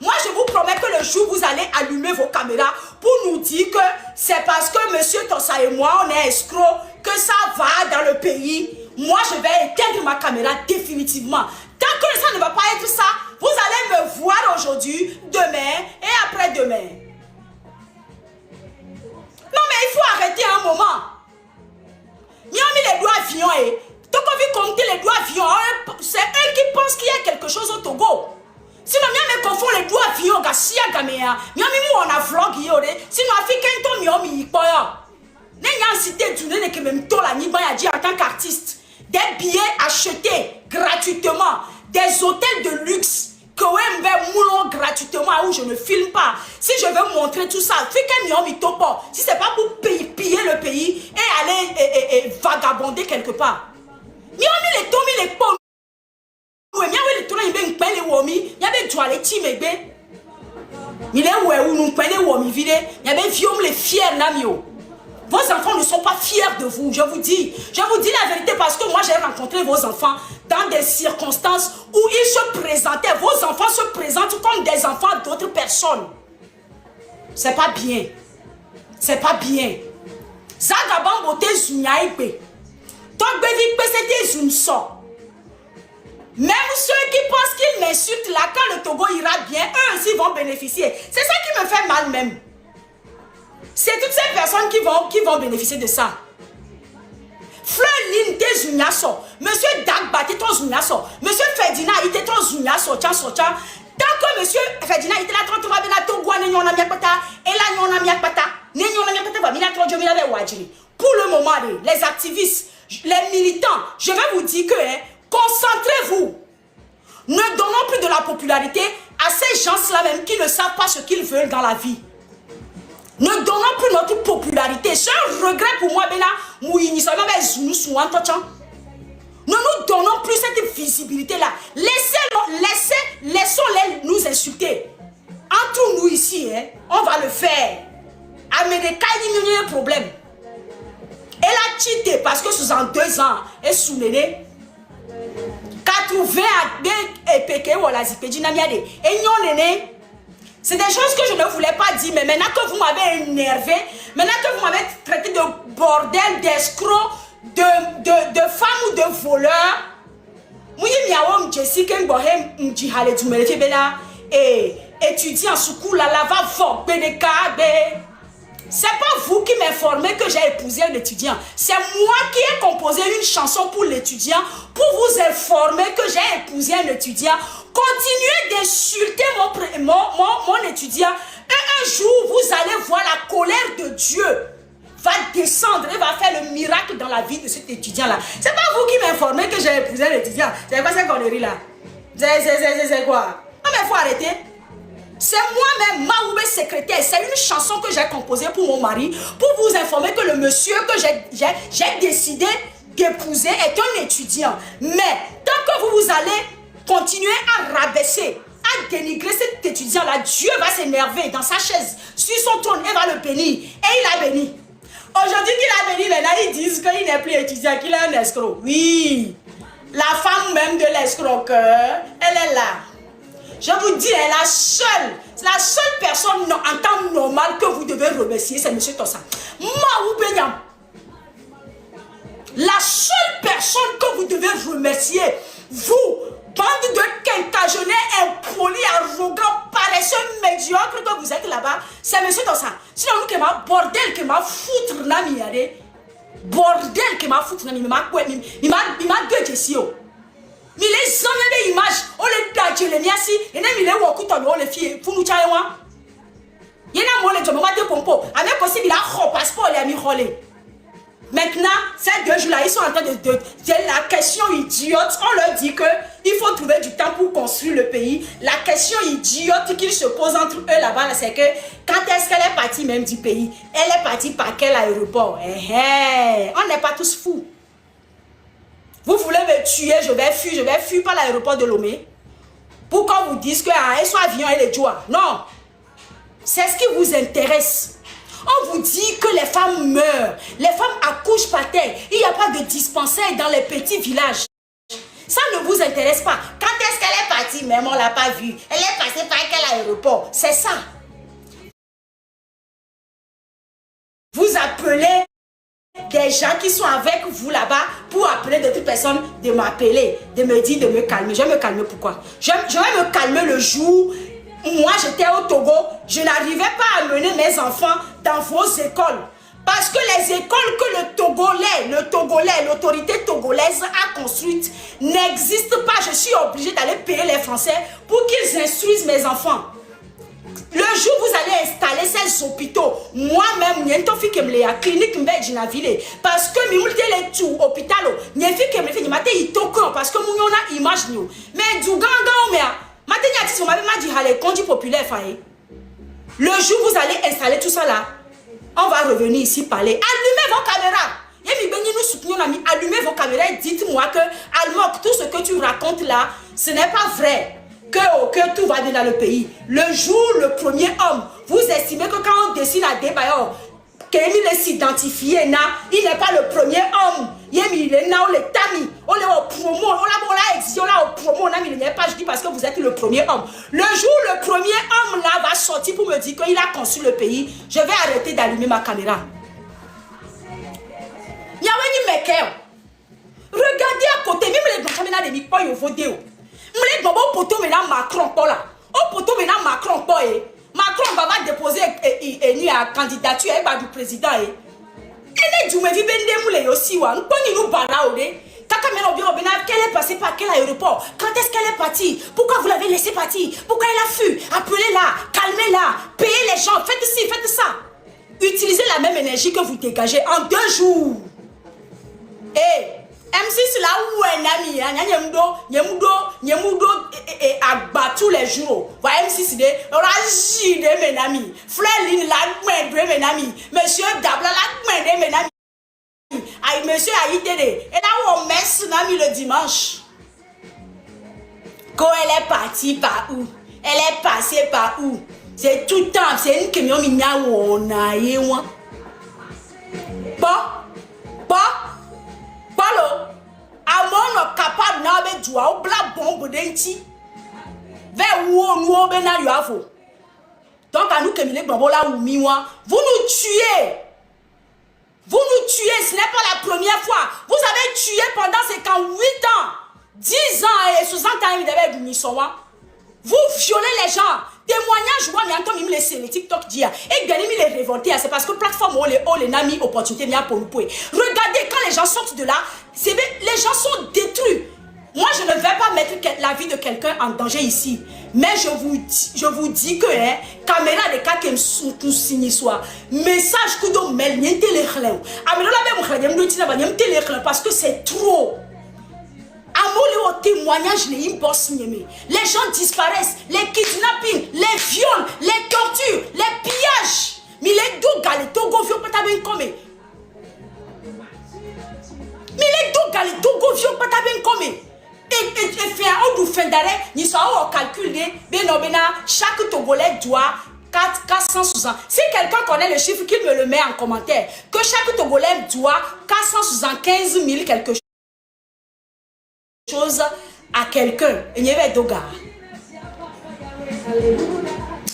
Moi je vous promets que le jour où vous allez allumer vos caméras pour nous dire que c'est parce que monsieur Tossa et moi on est escrocs que ça va dans le pays. Moi je vais éteindre ma caméra définitivement. Tant que ça ne va pas être ça, vous allez me voir aujourd'hui, demain et après-demain. Non mais il faut arrêter un moment. Ils ont mis les doigts avions et donc on veut compter les doigts avions. C'est eux qui pensent qu'il y a quelque chose au Togo. Sinon, il me confond si ya gamea. Miomi mo on a vlog yore. Sinon africain to miomi ikoya. N'ayant cité du nez que même toi la niba a dit en tant qu'artiste. Des billets achetés gratuitement. Des hôtels de luxe. Que ouais me moulon gratuitement où je ne filme pas. Si je veux montrer tout ça, africain miomi topo. Si c'est pas pour piller le pays et aller et vagabonder quelque part. Miomi les tomi les pommes. Oui, mais les tournes, ils ont les womi, il y avait du aller timébé. Il est où nous prenons les womi vide. Il y avait vieux les fiers namio. Vos enfants ne sont pas fiers de vous, je vous dis. Je vous dis la vérité parce que moi j'ai rencontré vos enfants dans des circonstances où ils se présentaient. Vos enfants se présentent comme des enfants d'autres personnes. C'est pas bien. C'est pas bien. Zagaban bote zunyaïbe. Donc, bévi, c'était une sorte. Même ceux qui pensent qu'ils m'insultent là, quand le Togo ira bien, eux aussi vont bénéficier. C'est ça qui me fait mal même. C'est toutes ces personnes qui vont bénéficier de ça. Fleur Lynn, t'es Zunyaso. Monsieur Dagba, t'es ton Zunyaso. Monsieur Ferdinand, il était ton Zunyaso. Tant que monsieur Ferdinand, il était là, tu vas bien à Togo, et là, pour le moment, les activistes, les militants, je vais vous dire que, concentrez-vous. Ne donnons plus de la popularité à ces gens-là même qui ne savent pas ce qu'ils veulent dans la vie. Ne donnons plus notre popularité. C'est un regret pour moi, Bena. Ne nous donnons plus cette visibilité-là. Laissons-les nous insulter. Entre nous ici, on va le faire. Américain, il y a un problème. Elle a cheaté parce que 62 ans, elle est sous l'aîné. 80 à des épéqués ou la zipédi namiade. Et non, l'aîné. C'est des choses que je ne voulais pas dire, mais maintenant que vous m'avez énervé, maintenant que vous m'avez traité de bordel, d'escroc, de femme ou de voleur, étudiant en soukou, la va fort, c'est pas vous qui m'informez que j'ai épousé un étudiant. C'est moi qui ai composé une chanson pour l'étudiant pour vous informer que j'ai épousé un étudiant. Continuez d'insulter mon étudiant. Et un jour, vous allez voir la colère de Dieu va descendre et va faire le miracle dans la vie de cet étudiant-là. C'est pas vous qui m'informez que j'ai épousé un étudiant. C'est quoi cette connerie-là? C'est quoi? Non mais il faut arrêter. C'est moi-même, Maoubé secrétaire. C'est une chanson que j'ai composée pour mon mari, pour vous informer que le monsieur que j'ai décidé d'épouser est un étudiant. Mais tant que vous allez continuer à rabaisser, à dénigrer cet étudiant-là, Dieu va s'énerver dans sa chaise, sur son trône, et va le bénir. Et il a béni. Aujourd'hui qu'il a béni, maintenant ils disent qu'il n'est plus étudiant, qu'il est un escroc. Oui, la femme même de l'escroqueur, elle est là. Je vous dis, la seule personne en temps normal que vous devez remercier, c'est M. Tossa. La seule personne que vous devez remercier, vous, bande de quinquagénaires impolis, arrogants, paresseux, médiocres que vous êtes là-bas, c'est M. Tossa. Sinon, nous, bordel, que m'a foutre, bordel, que m'a foutre, il m'a deux jesio. Mais les hommes des images, on les daje les miasi, et même il est où couteau on les filles pour nous tirer moi. Il y en a moi les gens m'ont dit pompo, avec aussi il a un passeport les amis relais. Maintenant, ces 2 jours-là, ils sont en train de la question idiote. On leur dit que il faut trouver du temps pour construire le pays. La question idiote qu'ils se posent entre eux là-bas, c'est que quand est-ce qu'elle est partie même du pays? Elle est partie par quel aéroport? On n'est pas tous fous. Vous voulez me tuer, je vais fuir par l'aéroport de Lomé. Pour qu'on vous dise que soit avion et les joies. Non. C'est ce qui vous intéresse. On vous dit que les femmes meurent. Les femmes accouchent par terre. Il n'y a pas de dispensaire dans les petits villages. Ça ne vous intéresse pas. Quand est-ce qu'elle est partie? Même on ne l'a pas vue. Elle est passée par quel aéroport? C'est ça. Vous appelez des gens qui sont avec vous là-bas pour appeler d'autres personnes de m'appeler, de me dire de me calmer. Je vais me calmer pourquoi? Je vais me calmer le jour où moi j'étais au Togo, je n'arrivais pas à mener mes enfants dans vos écoles. Parce que les écoles que le Togolais, l'autorité togolaise a construites n'existent pas. Je suis obligée d'aller payer les Français pour qu'ils instruisent mes enfants. Le jour où vous allez installer ces hôpitaux, moi-même, je suis la clinique de ville parce que je suis tout hôpital, je suis parce que nous avons image. Mais du ganga, les conduits populaires. Le jour où vous allez installer tout ça là, on va revenir ici parler. Allumez vos caméras. Allumez vos caméras et dites-moi que Almok, tout ce que tu racontes là, ce n'est pas vrai. Que tout va bien dans le pays. Le jour, le premier homme, vous estimez que quand on décide à débat, qu'il s'identifier, il n'est pas le premier homme. Il est là, on est tami, on est au promo, on l'a exigé, on l'a au promo, il n'est pas, je dis parce que vous êtes le premier homme. Le jour, le premier homme là va sortir pour me dire qu'il a conçu le pays, je vais arrêter d'allumer ma caméra. Regardez à côté, même les caméras de Mikpo, ils vont dire. M'les bobo poto maintenant Macron pas là. Au poto maintenant Macron pas Macron va déposer une candidature du président et du me vi bende moule aussi wa. N'poni nous bala ode. Kaka mena obi obena qu'elle est passée par quel aéroport? Quand est-ce qu'elle est partie? Pourquoi vous l'avez laissée partir? Pourquoi elle a fui? Appelez-la, calmez-la, payez les gens, faites ci, faites ça. Utilisez la même énergie que vous dégagez en 2 jours. M6 là où un ami, Nyemudo agba tous les jours. Voilà M6 de raji de mes amis. Frère la de mes amis. Monsieur Dabla la de mes amis. Aïe monsieur Aïdede. Et là où on met tsunami le dimanche. Quand elle est partie par où? Elle est passée par où? C'est tout le temps. C'est une camion migna où on a eu. Bon. Amon capable n'abe joie au bla bombe d'enti. Vers où on bena yuafo. Donc à nous que mille bombola ou miwa, vous nous tuez. Vous nous tuez, ce n'est pas la première fois. Vous avez tué pendant 58 ans, 10 ans et 60 ans, vous avez du misowa. Vous violez les gens. Témoignage, moi, mais me laisser les TikTok dire. Et gagner les révolter, c'est parce que plateforme, les nami opportunité, pour nous. Regardez, quand les gens sortent de là, les gens sont détruits. Moi, je ne vais pas mettre la vie de quelqu'un en danger ici. Mais je vous dis que, caméra de cas qui me sont tous signés soit. Message que d'on mêle, n'y a parce que c'est trop. Au témoignage, les gens disparaissent, les kidnappings, les viols, les tortures, les pillages. Mais les deux gars, les Togo vieux pas bien comme. Mais les deux gars, les Togo vieux pas bien comme. Et fait un ou fin d'arrêt, ils sont au calcul chaque Togolais doit 460. Si quelqu'un connaît le chiffre, qu'il me le met en commentaire. Que chaque Togolais doit 475 000 quelque chose à quelqu'un. Et il y avait Doga.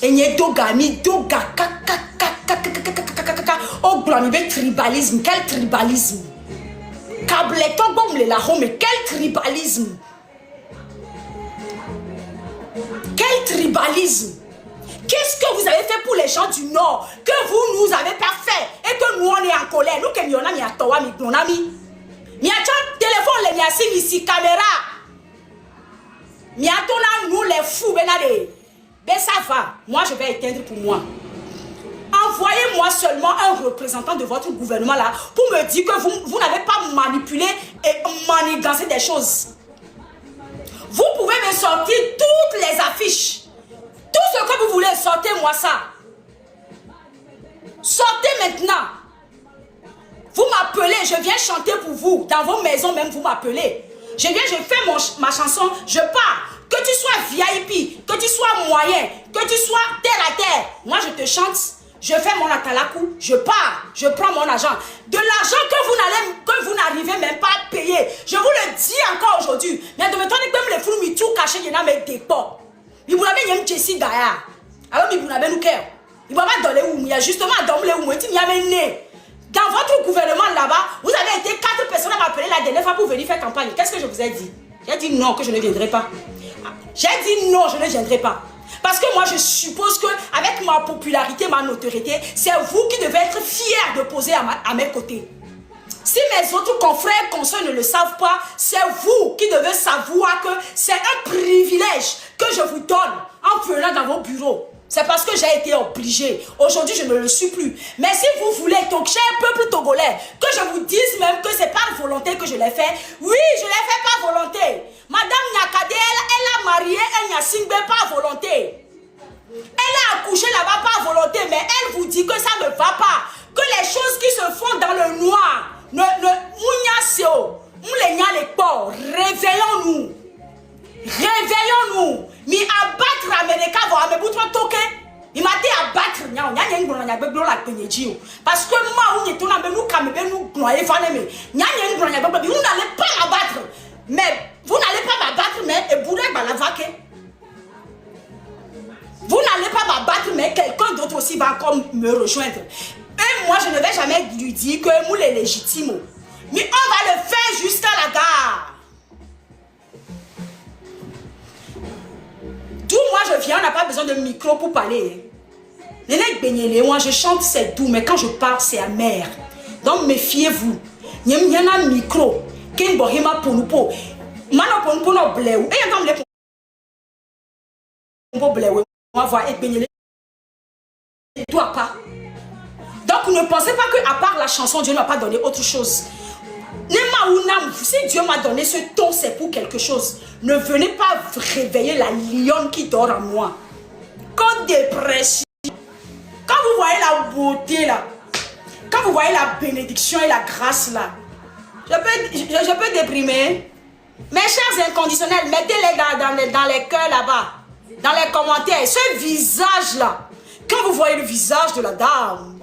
Et il y a Doga, mi Doga, oh, blâme, tribalisme. Quel tribalisme? Cableton, bon, les larrons, mais quel tribalisme? Quel tribalisme? Qu'est-ce que vous avez fait pour les gens du Nord que vous nous avez pas fait et que nous on est en colère? Nous que nous on a mis à toi, mon ami. Miacha téléphone les miassines ici caméra. Miato là nous les fous benade. Ben ça va. Moi je vais éteindre pour moi. Envoyez-moi seulement un représentant de votre gouvernement là pour me dire que vous n'avez pas manipulé et manigancé des choses. Vous pouvez me sortir toutes les affiches. Tout ce que vous voulez, sortez-moi ça. Sortez maintenant. Vous m'appelez, je viens chanter pour vous. Dans vos maisons même, vous m'appelez. Je viens, je fais ma chanson, je pars. Que tu sois VIP, que tu sois moyen, que tu sois terre à terre. Moi, je te chante, je fais mon atalakou, je pars, je prends mon argent. De l'argent que vous n'arrivez même pas à payer. Je vous le dis encore aujourd'hui. Mais de me donner même les flous, mais tout caché, il y en a mes dépôts. Il vous l'avez dit, Jessie Gaïa. Alors, il vous l'avez nous cœur. Il va pas donner où, il y a justement dans les où, il y a mes nez. Dans votre gouvernement là-bas, vous avez été 4 personnes à m'appeler la dernière fois pour venir faire campagne. Qu'est-ce que je vous ai dit? J'ai dit non, que je ne viendrai pas. J'ai dit non, je ne viendrai pas. Parce que moi, je suppose qu'avec ma popularité, ma notoriété, c'est vous qui devez être fiers de poser à mes côtés. Si mes autres confrères, consoeurs ne le savent pas, c'est vous qui devez savoir que c'est un privilège que je vous donne en venant dans vos bureaux. C'est parce que j'ai été obligée. Aujourd'hui, je ne le suis plus. Mais si vous voulez, cher peuple togolais, que je vous dise même que c'est par volonté que je l'ai fait, oui, je l'ai fait par volonté. Madame Nyakade, elle a marié un Nyasingbe par volonté. Elle a accouché là-bas par volonté, mais elle vous dit que ça ne va pas. Que les choses qui se font dans le noir, réveillons-nous. Réveillons-nous. Mi abattre Américain, va me boutre toqué. Il m'a dit abattre. Parce que moi, nous n'allez pas m'abattre. Mais vous n'allez pas m'abattre, mais vous n'allez pas m'abattre, mais quelqu'un d'autre aussi va encore me rejoindre. Et moi, je ne vais jamais lui dire que nous les légitimes. Mais on va le faire jusqu'à la gare. D'où moi je viens, on n'a pas besoin de micro pour parler. Moi je chante, c'est doux, mais quand je parle, c'est amer. Donc méfiez-vous. Il y a un micro. Qui est un pour nous. Maintenant, pour nous, nous bleu. Et quand on bleu, on va voir et baigner. Toi pas. Donc ne pensez pas qu'à part la chanson, Dieu ne m'a pas donné autre chose. Si Dieu m'a donné ce ton, c'est pour quelque chose. Ne venez pas réveiller la lionne qui dort en moi. Quand dépression, quand vous voyez la beauté là, quand vous voyez la bénédiction et la grâce là, je peux déprimer. Mes chers inconditionnels, mettez-les dans les cœurs là-bas, dans les commentaires. Ce visage là, quand vous voyez le visage de la dame,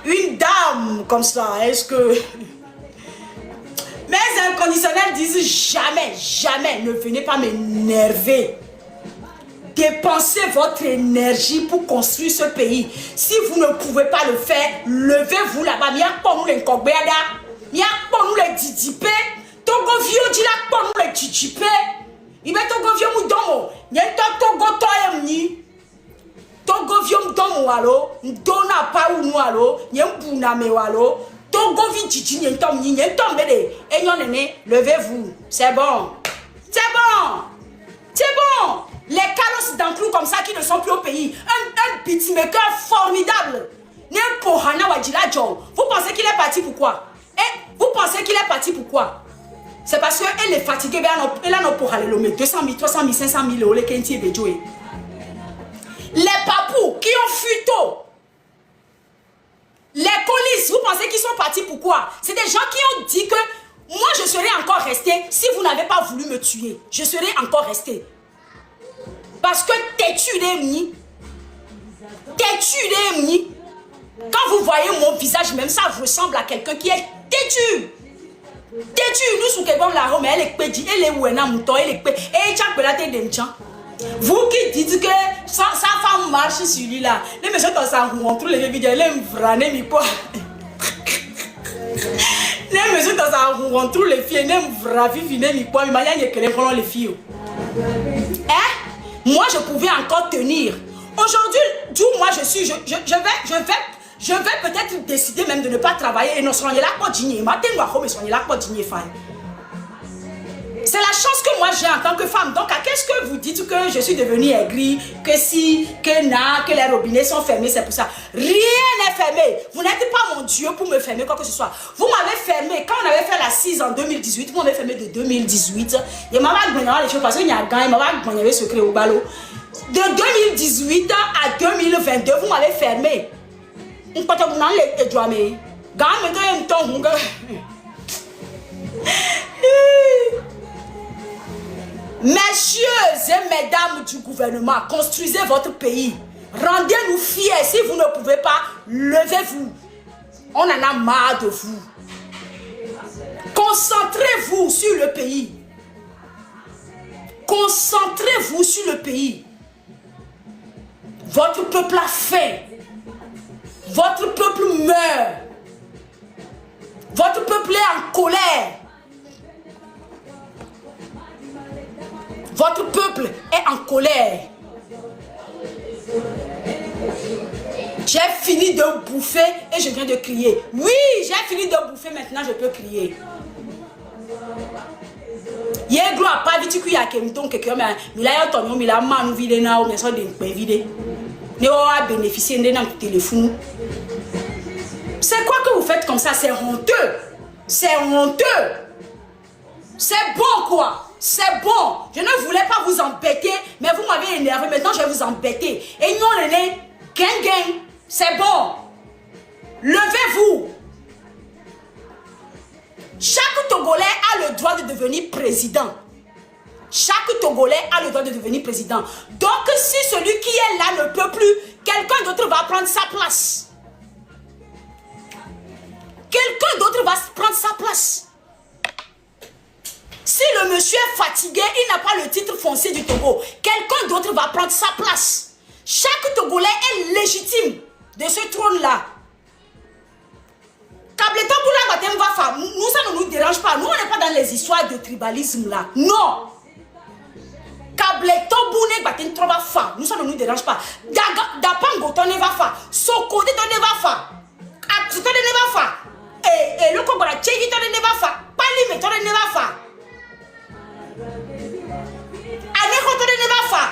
une dame comme ça, est-ce que... Mes inconditionnels disent jamais, jamais, ne venez pas m'énerver. Dépensez votre énergie pour construire ce pays. Si vous ne pouvez pas le faire, levez-vous là-bas. Mia pour nous les Kobéada, mia pour nous les Didipé, Togo vieux dit là pour nous les Didipé. Il met Togo vieux moudomo, n'y a Togo toyemni. Togo vieux moudomo alo, n'dona pas ou nous alo, n'y a m'bouna me alo. Togo viti n'y tom n'y tom bede. Et yon nene, levez-vous. C'est bon. C'est bon. C'est bon. Les calos d'enclou comme ça qui ne sont plus au pays. Un beatmaker formidable. Vous pensez qu'il est parti pourquoi? Et vous pensez qu'il est parti pourquoi? C'est parce qu'elle est fatiguée. Elle a pour aller le 200 000, 300 000, 500 000 euros. Les papous qui ont fui tôt. Les colis, vous pensez qu'ils sont partis pourquoi? C'est des gens qui ont dit que moi je serais encore resté si vous n'avez pas voulu me tuer. Je serais encore resté. Parce que têtu d'ennemis. Têtu d'ennemis. Quand vous voyez mon visage, même ça ressemble à quelqu'un qui est têtu. Têtu, nous sous quelqu'un là, mais elle est pédie, elle est où elle est mouton, elle est pédie. Et tu as pédaté d'un chant. Vous qui dites que sa femme marche sur lui là, les messieurs dans sa rencontre, les vidéos, les vranes, mi quoi. Les messieurs dans sa rencontre, les filles, les vravi, mi quoi, mais il y a que les filles. Hein? Moi je pouvais encore tenir. Aujourd'hui, d'où moi je suis, je vais peut-être décider même de ne pas travailler et ne soigner là pour dîner. Maintenant, je soigner là pour dîner, femme. C'est la chance que moi j'ai en tant que femme. Donc, qu'est-ce que vous dites que je suis devenue aigrie, que si, que non, que les robinets sont fermés, c'est pour ça. Rien n'est fermé. Vous n'êtes pas mon Dieu pour me fermer quoi que ce soit. Vous m'avez fermé. Quand on avait fait l'assise en 2018, vous m'avez fermé de 2018. Et maman a les choses parce qu'il y a un gars, maman a secret au ballot. De 2018 à 2022, vous m'avez fermé. On peut vous demander les droits, Messieurs et mesdames du gouvernement, construisez votre pays. Rendez-nous fiers. Si vous ne pouvez pas, levez-vous. On en a marre de vous. Concentrez-vous sur le pays. Concentrez-vous sur le pays. Votre peuple a faim. Votre peuple meurt. Votre peuple est en colère. Votre peuple est en colère. J'ai fini de bouffer et je viens de crier. Oui, j'ai fini de bouffer, maintenant je peux crier. Yeglo a pas vite qu'il y a donc que mais mila yo tonyo mila manu vide na o mais ça de vide. Ne va bénéficier de notre téléphone. C'est quoi que vous faites comme ça? C'est honteux. C'est honteux. C'est bon quoi. C'est bon. Je ne voulais pas vous embêter, mais vous m'avez énervé. Maintenant, je vais vous embêter. Et non, René, gang. C'est bon. Levez-vous. Chaque Togolais a le droit de devenir président. Chaque Togolais a le droit de devenir président. Donc, si celui qui est là ne peut plus, quelqu'un d'autre va prendre sa place. Quelqu'un d'autre va prendre sa place. Si le monsieur est fatigué, il n'a pas le titre foncier du Togo. Quelqu'un d'autre va prendre sa place. Chaque Togolais est légitime de ce trône-là. Nous, ça ne nous dérange pas. Nous, on n'est pas dans les histoires de tribalisme là. Non. Nous, ça ne nous dérange pas. Dapango, ton ne va pas. Soko, ton ne va pas. Aksu, ton ne va pas. Et le Congo, la Tchégi, ton ne va pas. Palime, ton ne va pas. Anéko, ton ne va pas.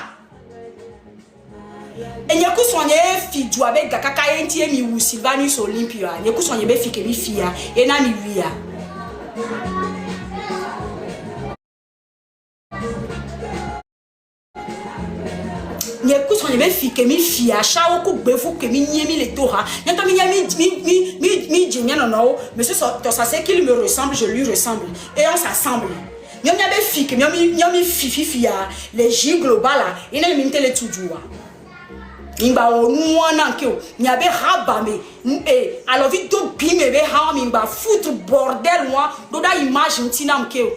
Et n'y a que son fi jouabe gakaka enti mi wu Sylvanus Olympia. N'y a que son yebe fi kemi fia. Et na mi wia. N'y a que son yebe fi kemi fia. Chao ku befu kemi nyemi le tora. N'y a que mi djemia non. Monsieur ça c'est qu'il me ressemble, je lui ressemble. Et on s'assemble. N'y a be fi kemi mi fifi fia. Les J global là. Il n'a même télé tout jour. Imba o nuana keo nyabe habame alors vite to bime be ha mimba foutre bordel moi do da image ntina mkeo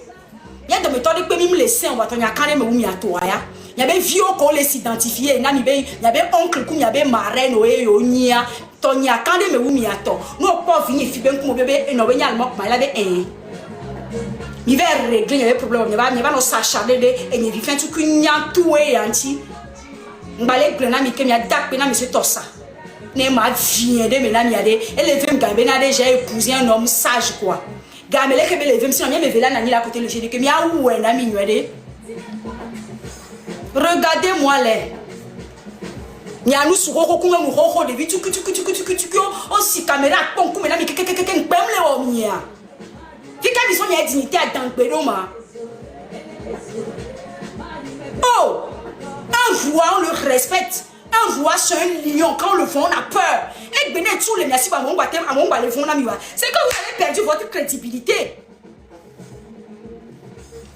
ya de méthode pe mim laisser on va to nya kane me umi atoya nyabe vio ko les identifier na mi be nyabe oncle ku nyabe marraine o e yo nya to nya kane me umi ato no po fini fi ben ku bebe no be nya mo ma la be mi va régler nyabe problème nyabe no s'acharner de et nyi vi fin tout ku nya tout e anti Mbale plena mi kemi a dak pena monsieur Tossa. Ne ma vient de menani ade. Élevé m'gambe na de j'ai épousé un homme sage quoi. Gambe le kebe levé m'si na me vela na ni la côté le j'ai que mi a oué na mi nwede. Regardez-moi les. Ni anu sukoko kunga mu hoho de bitu kutu o si caméra pon ku mena mi keke mbemle o mia. Fika biso nya dignité a dankbedo ma. Oh! Un roi, on le respecte. Un roi, c'est un lion. Quand on le voit, on a peur. Et bien, tous les merci, c'est que vous avez perdu votre crédibilité.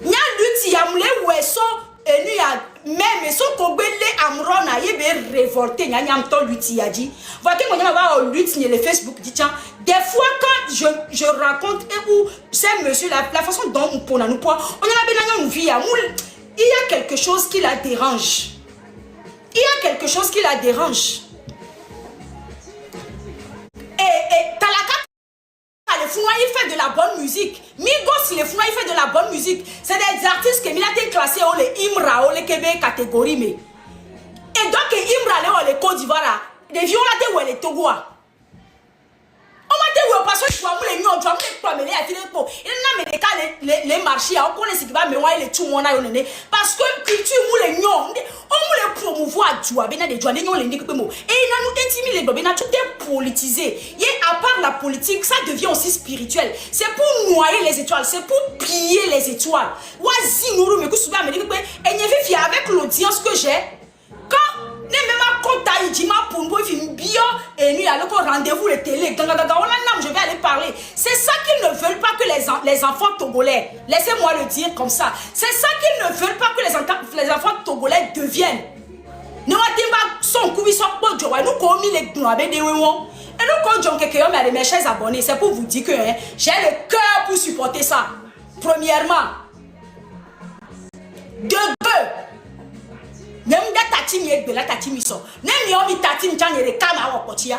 Il y a lutte, il y a moulé ouesso, et il y a même, so kobele amrona, il y a révolté, il y a un lutte, il y a dit. Voilà que moi, je vais lutte, il y a le Facebook, dit tiens, des fois, quand je raconte, et où c'est monsieur, la façon dont on peut nous prendre, on a bien une vie à moule. Il y a quelque chose qui la dérange. Il y a quelque chose qui la dérange. Et Talaka, les Founois, il fait de la bonne musique. Migos, les Founois, il fait de la bonne musique. C'est des artistes qui ont été classés au les Imra, au les Québec catégorie. Mais. Et donc, Imra, les Côte d'Ivoire, les violatés ou les Togois. On m'a dit, oui, parce que tu vas me les nions, tu vas me les promener à Tilepo. Il y a les marchés, on connaît ce qui va me voir les tout le monde. Parce que culture, on les nions, on les promouvoir, tu vois, bien des joies, les nions, les nions, et il a nous intimidé, les bobines, tout est politisé. Et à part la politique, ça devient aussi spirituel. C'est pour noyer les étoiles, c'est pour piller les étoiles. Oisi, nous, mais que souvent, mais et n'y a avec l'audience que j'ai. Quand rendez-vous les télé, je vais aller parler. C'est ça qu'ils ne veulent pas que les enfants togolais, laissez-moi le dire comme ça, c'est ça qu'ils ne veulent pas que les enfants togolais deviennent. Nous mes chers abonnés, c'est pour vous dire que j'ai le cœur pour supporter ça. Premièrement. De deux. Même des tati mi egbe la tati mi so. Nem mi omi tati mi chanye de kama wa potia.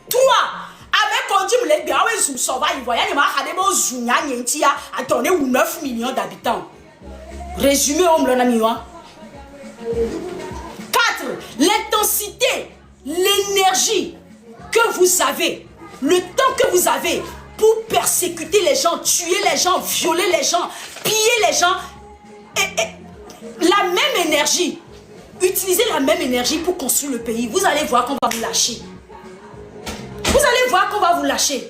Toi, avec on dit me legbe awe zoom so va y voya ni ma hade bo zoom ya nyentia a donné 9 millions d'habitants. Résumé on me mi wa. 4. L'intensité, l'énergie que vous avez, le temps que vous avez pour persécuter les gens, tuer les gens, violer les gens, piller les gens. la même énergie. Utilisez la même énergie pour construire le pays. Vous allez voir qu'on va vous lâcher. Vous allez voir qu'on va vous lâcher.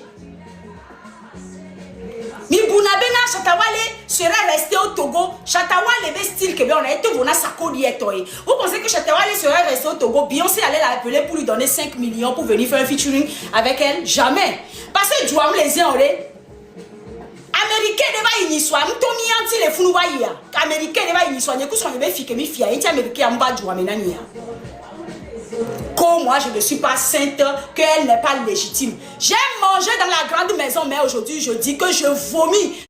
Mibunabena Chatawale serait resté au Togo. Chatawale avait style que on a été vona sako dietoy. Vous pensez que Chatawale serait resté au Togo? Beyoncé allait l'appeler pour lui donner 5 millions pour venir faire un featuring avec elle? Jamais. Parce que Douam les aurait. Américain ne va y soit. M'tomi anti les founoua. Américain ne va y soit. Ne couche on avait fi que mi fia. Et Américain en bas Douam menania. Comme moi, je ne suis pas sainte, qu'elle n'est pas légitime. J'ai mangé dans la grande maison, mais aujourd'hui, je dis que je vomis.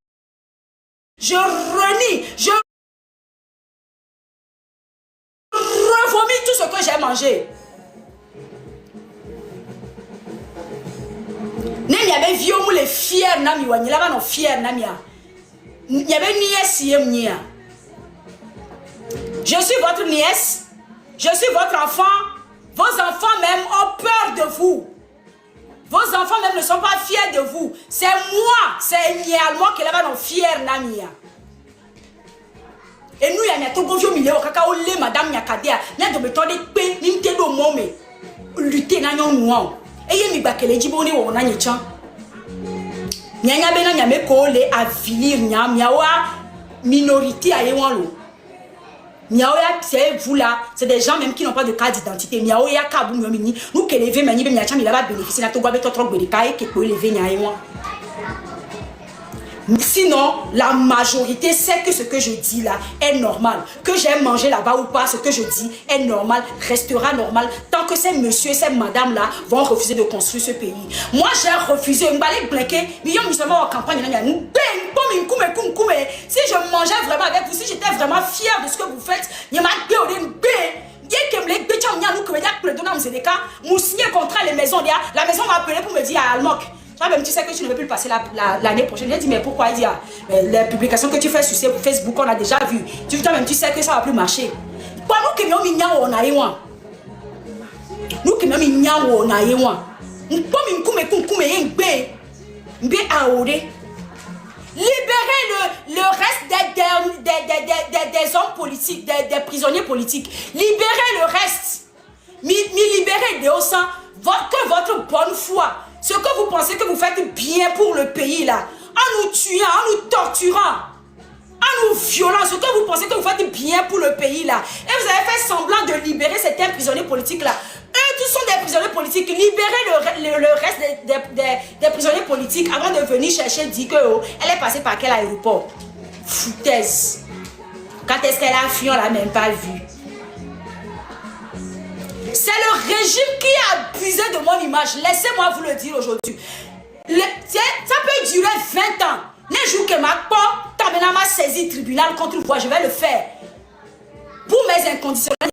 Je renie. Je revomis tout ce que j'ai mangé. Il y avait vieux les fiers nami wa nyela non fier namia. Il y avait nièce yemnia. Je suis votre nièce. Je suis votre enfant. Vos enfants même ont peur de vous. Vos enfants même ne sont pas fiers de vous. C'est moi, c'est moi qui est fier namia. Et nous, il y a tout bon vieux milieu au cacao lait madame Nyakadea. Il y a de méthodes pe n'imtedo mome. Lutter na nyon. Et il y a mi bakele djiboni wo na nyechan. Nyanya bena nyame ko le avilir nyam yawa minorité ayewanlo. Miaoya, c'est vous là, c'est des gens même qui n'ont pas de carte d'identité. Miaoya, kabou, miomini, nous qui levé, mais il va bénéficier de la togo de caille qui peut lever, sinon, la majorité sait que ce que je dis là est normal. Que j'ai mangé là-bas ou pas, ce que je dis est normal, restera normal. Tant que ces messieurs et ces madames là vont refuser de construire ce pays. Moi, j'ai refusé. En campagne, si je mangeais vraiment avec vous, si j'étais vraiment fière de ce que vous faites, il m'a contrat les maisons, la maison m'a appelé pour me dire à Almok. Même tu sais que tu ne veux plus le passer l'année prochaine. J'ai dit mais pourquoi? Il dit les publications que tu fais sur Facebook on a déjà vu. Tu sais que ça va plus marcher. Pour nous qui nous mignons on a eu un. Nous qui nous mignons on a eu un. Libérez le reste des hommes politiques, des prisonniers politiques. Libérez le reste. Libérez de au sang que votre bonne foi. Ce que vous pensez que vous faites bien pour le pays là, en nous tuant, en nous torturant, en nous violant, ce que vous pensez que vous faites bien pour le pays là, et vous avez fait semblant de libérer certains prisonniers politiques là. Eux tous sont des prisonniers politiques. Libérez le reste des prisonniers politiques avant de venir chercher, dire que oh, elle est passée par quel aéroport? Foutaise. Quand est-ce qu'elle a fui, on l'a même pas vu. C'est le régime qui a abusé de mon image. Laissez-moi vous le dire aujourd'hui. Ça peut durer 20 ans. Les jours que ma porte m'a saisi tribunal contre moi, je vais le faire. Pour mes inconditionnels,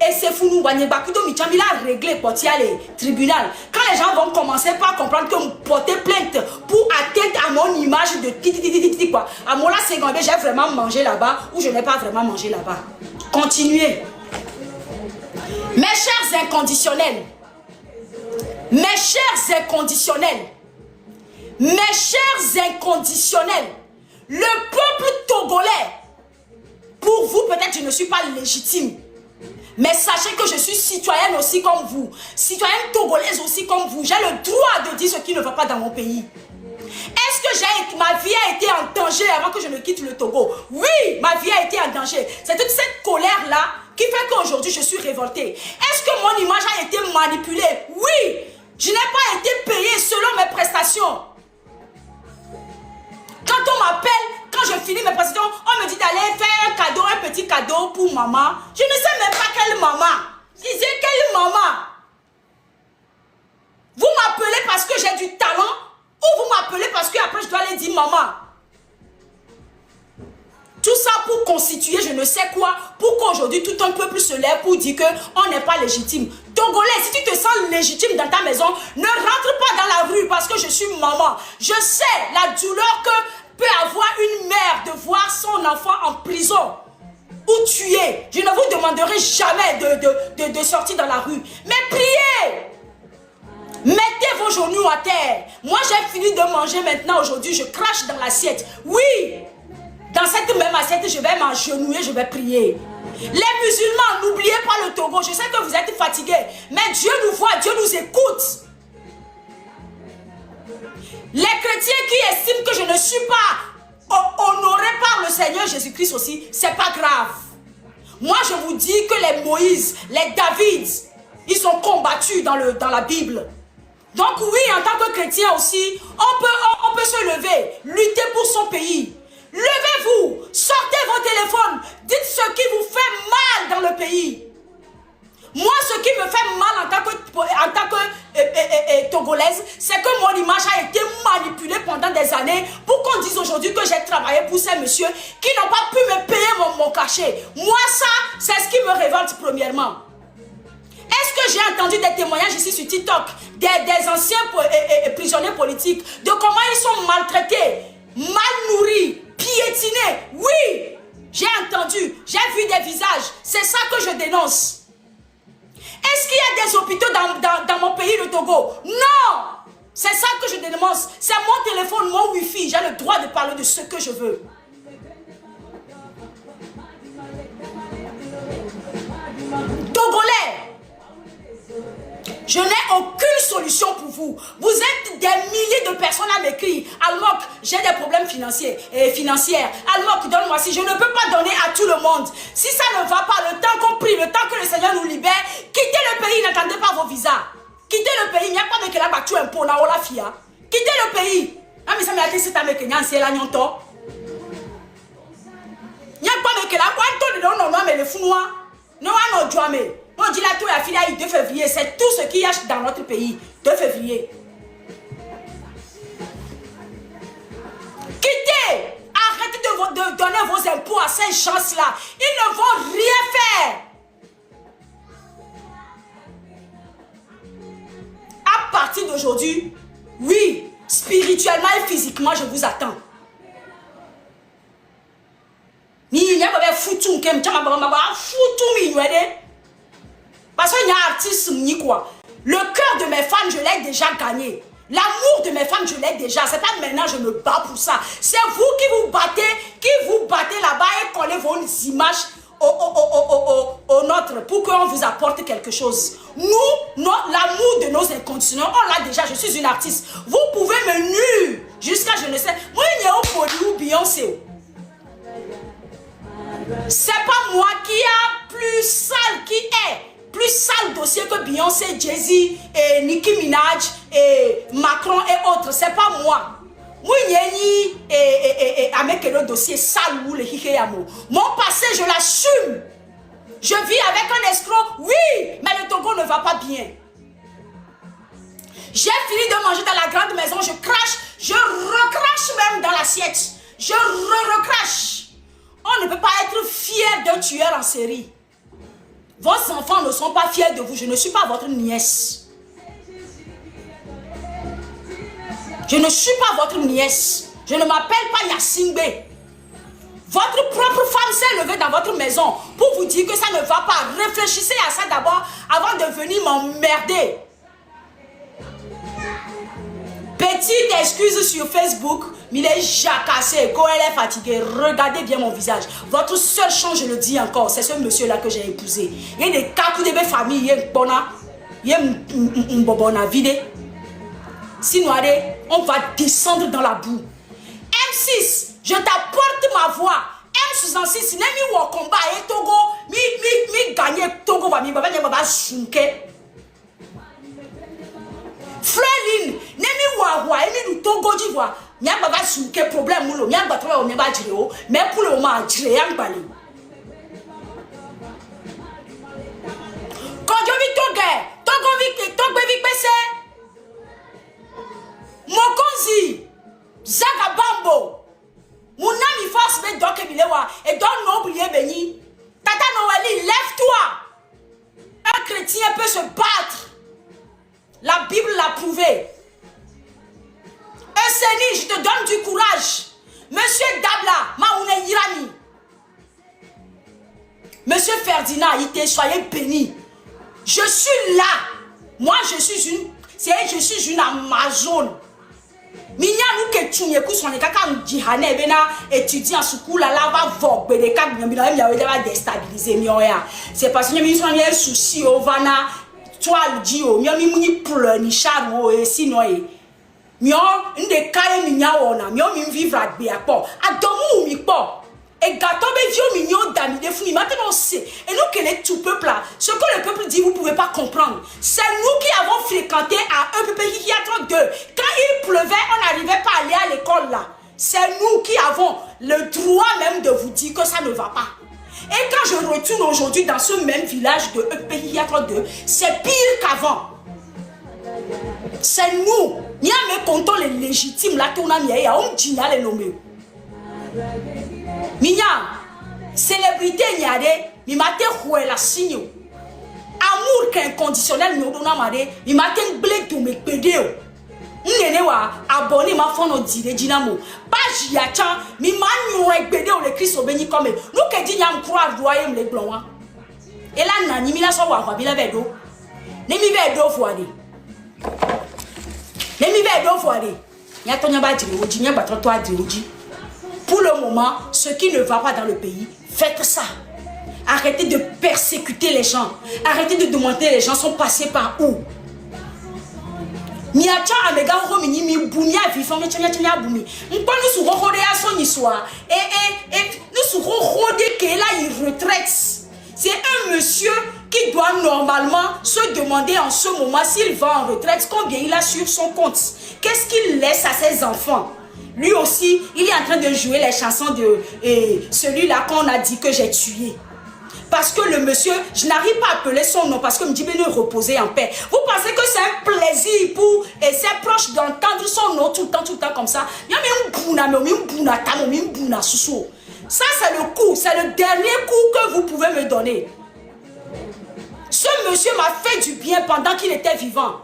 et c'est fou, nous, il a réglé pour les tribunal. Quand les gens vont commencer par comprendre que vous portez plainte pour atteindre à mon image de titi quoi. À mon là, c'est quand j'ai vraiment mangé là-bas ou je n'ai pas vraiment mangé là-bas. Continuez. Mes chers inconditionnels, mes chers inconditionnels, mes chers inconditionnels, le peuple togolais, pour vous peut-être je ne suis pas légitime, mais sachez que je suis citoyenne aussi comme vous, citoyenne togolaise aussi comme vous, j'ai le droit de dire ce qui ne va pas dans mon pays. Est-ce que ma vie a été en danger avant que je ne quitte le Togo? Oui, ma vie a été en danger. C'est toute cette colère-là qui fait qu'aujourd'hui je suis révoltée. Est-ce que mon image a été manipulée? Oui, je n'ai pas été payée selon mes prestations. Quand on m'appelle, quand je finis mes prestations, on me dit d'aller faire un cadeau, un petit cadeau pour maman. Je ne sais même pas quelle maman. Je disais quelle maman? Vous m'appelez parce que j'ai du talent? Ou vous m'appelez parce que après je dois aller dire maman. Tout ça pour constituer je ne sais quoi, pour qu'aujourd'hui tout un peuple se lève pour dire qu'on n'est pas légitime. Togolais, si tu te sens légitime dans ta maison, ne rentre pas dans la rue parce que je suis maman. Je sais la douleur que peut avoir une mère de voir son enfant en prison ou tué. Je ne vous demanderai jamais de sortir dans la rue. Mais priez! Mettez vos genoux à terre. Moi j'ai fini de manger maintenant aujourd'hui, je crache dans l'assiette. Oui, Dans cette même assiette, je vais m'agenouiller, je vais prier. Les musulmans, n'oubliez pas le Togo. Je sais que vous êtes fatigués, mais Dieu nous voit, Dieu nous écoute. Les chrétiens qui estiment que je ne suis pas honoré par le Seigneur Jésus-Christ aussi, c'est pas grave. Moi, je vous dis que les Moïse, les David, ils sont combattus dans la Bible. Donc oui, en tant que chrétien aussi, on peut se lever, lutter pour son pays. Levez-vous, sortez vos téléphones, dites ce qui vous fait mal dans le pays. Moi, ce qui me fait mal en tant que Togolaise, c'est que mon image a été manipulée pendant des années pour qu'on dise aujourd'hui que j'ai travaillé pour ces messieurs qui n'ont pas pu me payer mon cachet. Moi, ça, c'est ce qui me révolte premièrement. Est-ce que j'ai entendu des témoignages ici sur TikTok des anciens prisonniers politiques, de comment ils sont maltraités, mal nourris, piétinés? Oui, j'ai entendu, j'ai vu des visages. C'est ça que je dénonce. Est-ce qu'il y a des hôpitaux dans mon pays, le Togo? Non! C'est ça que je dénonce. C'est mon téléphone, mon wifi. J'ai le droit de parler de ce que je veux. Togolais, je n'ai aucune solution pour vous. Vous êtes des milliers de personnes à m'écrire. Almok, j'ai des problèmes financiers. Almok, donne-moi. Si je ne peux pas donner à tout le monde, si ça ne va pas, le temps qu'on prie, le temps que le Seigneur nous libère, quittez le pays, n'attendez pas vos visas. Quittez le pays, il n'y a pas de la battu un pot, la fia. Quittez le pays. Ah, mais ça m'a dit, c'est un mec, c'est la nyonto. Il n'y a pas de la battu, mais le fou noir. Non, non, jamais. On dit là, tout la fille, il 2 février, c'est tout ce qu'il y a dans notre pays. 2 février. Quittez! Arrêtez de donner vos impôts à ces gens-là. Ils ne vont rien faire. À partir d'aujourd'hui, oui, spirituellement et physiquement, je vous attends. Parce qu'il y a un artiste, le cœur de mes fans, je l'ai déjà gagné. L'amour de mes fans, je l'ai déjà. C'est pas maintenant je me bats pour ça. C'est vous qui vous battez là-bas et collez vos images au nôtre pour qu'on vous apporte quelque chose. Nous, l'amour de nos inconditionnels, on l'a déjà. Je suis une artiste. Vous pouvez me nuire jusqu'à je ne sais. Moi, il y a un produit ou Beyoncé. C'est pas moi qui a plus sale qui est. Plus sale dossier que Beyoncé, Jay-Z, et Nicki Minaj, et Macron et autres. C'est pas moi. Moi, avec le dossier sale ou le hikeyamo. Mon passé, je l'assume. Je vis avec un escroc, oui, mais le Togo ne va pas bien. J'ai fini de manger dans la grande maison, je crache, je recrache même dans l'assiette. Je recrache. On ne peut pas être fier d'un tueur en série. Vos enfants ne sont pas fiers de vous. Je ne suis pas votre nièce. Je ne suis pas votre nièce. Je ne m'appelle pas Yassingbe. Votre propre femme s'est levée dans votre maison pour vous dire que ça ne va pas. Réfléchissez à ça d'abord avant de venir m'emmerder. Petite excuse sur Facebook, mais il est jacassé, quand elle est fatiguée, regardez bien mon visage. Votre seule chance, je le dis encore, c'est ce monsieur-là que j'ai épousé. Il y a des cas de mes familles, il y a une bonne vide. Sinon, on va descendre dans la boue. M6, je t'apporte ma voix. M66, n'est mi au combat et Togo, mi gagner Togo va mi baba sunke. Fréline, nemi wawa, emi du Togo d'Ivoire. Nya baba sunke problème moulo, nya batwa o meba jireo, mais pour le moment jire yang bali. Quand je vis Togo vi pese. Mokonzi, Zagabambo, Mounami force me doke bilewa et donne n'oublier béni. Tata Noëli, lève-toi. Un chrétien peut se battre. La Bible l'a prouvé. Seigneur, je te donne du courage. Monsieur Dabla, Maoune Irani. Monsieur Ferdinand, soyez béni. Je suis là. Moi, je suis une Amazone. Minya nous que tu n'es son kaka mdihane bena étudier en school là va vogbe de kak bina mi va déstabiliser mioya. C'est parce que mi son un souci au vana toi le dit o mi muni plein ni charmo et sinon e. Mio nde kare minya wona mio mi vivre à be apo. Adomu mi po. Et gâteau be vieux mignon d'amis de fou, maintenant c'est. Et nous que les tout peuple là, ce que le peuple dit, vous pouvez pas comprendre. C'est nous qui avons fréquenté à un peuple qui a 32. Quand il pleuvait, on n'arrivait pas à aller à l'école là. C'est nous qui avons le droit même de vous dire que ça ne va pas. Et quand je retourne aujourd'hui dans ce même village de EPI32, c'est pire qu'avant. C'est nous. Nous avons compté les légitimes là, on a mis, on dit les nommer. Minya, célébrité nyade, mi mate khoué la signe. Amour inconditionnel mi odona made, mi mate blé to me pédéo. Nene wa abonné ma fon o dire dinamo. Page ya chan, mi manu rek pédéo le Christ obéni comme nous que dit nyam croire royaume les blancs. Et là nani mi la so wa bi la vedo. Ne mi vedo foade. Ne mi vedo foade. Nya to nya ba dire oji nya ba to adire oji. Pour le moment, ce qui ne va pas dans le pays, faites ça. Arrêtez de persécuter les gens. Arrêtez de demander les gens sont passés par où. Miacha amega romini mi bunia vivant chanya bumi. M'pa nous sur rodé à son histoire. Et nous sur rodé que là il retraite. C'est un monsieur qui doit normalement se demander en ce moment s'il va en retraite combien il a sur son compte. Qu'est-ce qu'il laisse à ses enfants? Lui aussi, il est en train de jouer les chansons de celui-là qu'on a dit que j'ai tué. Parce que le monsieur, je n'arrive pas à appeler son nom parce que me dit de reposer en paix. Vous pensez que c'est un plaisir pour ses proches d'entendre son nom tout le temps comme ça? Ça, c'est le coup, c'est le dernier coup que vous pouvez me donner. Ce monsieur m'a fait du bien pendant qu'il était vivant.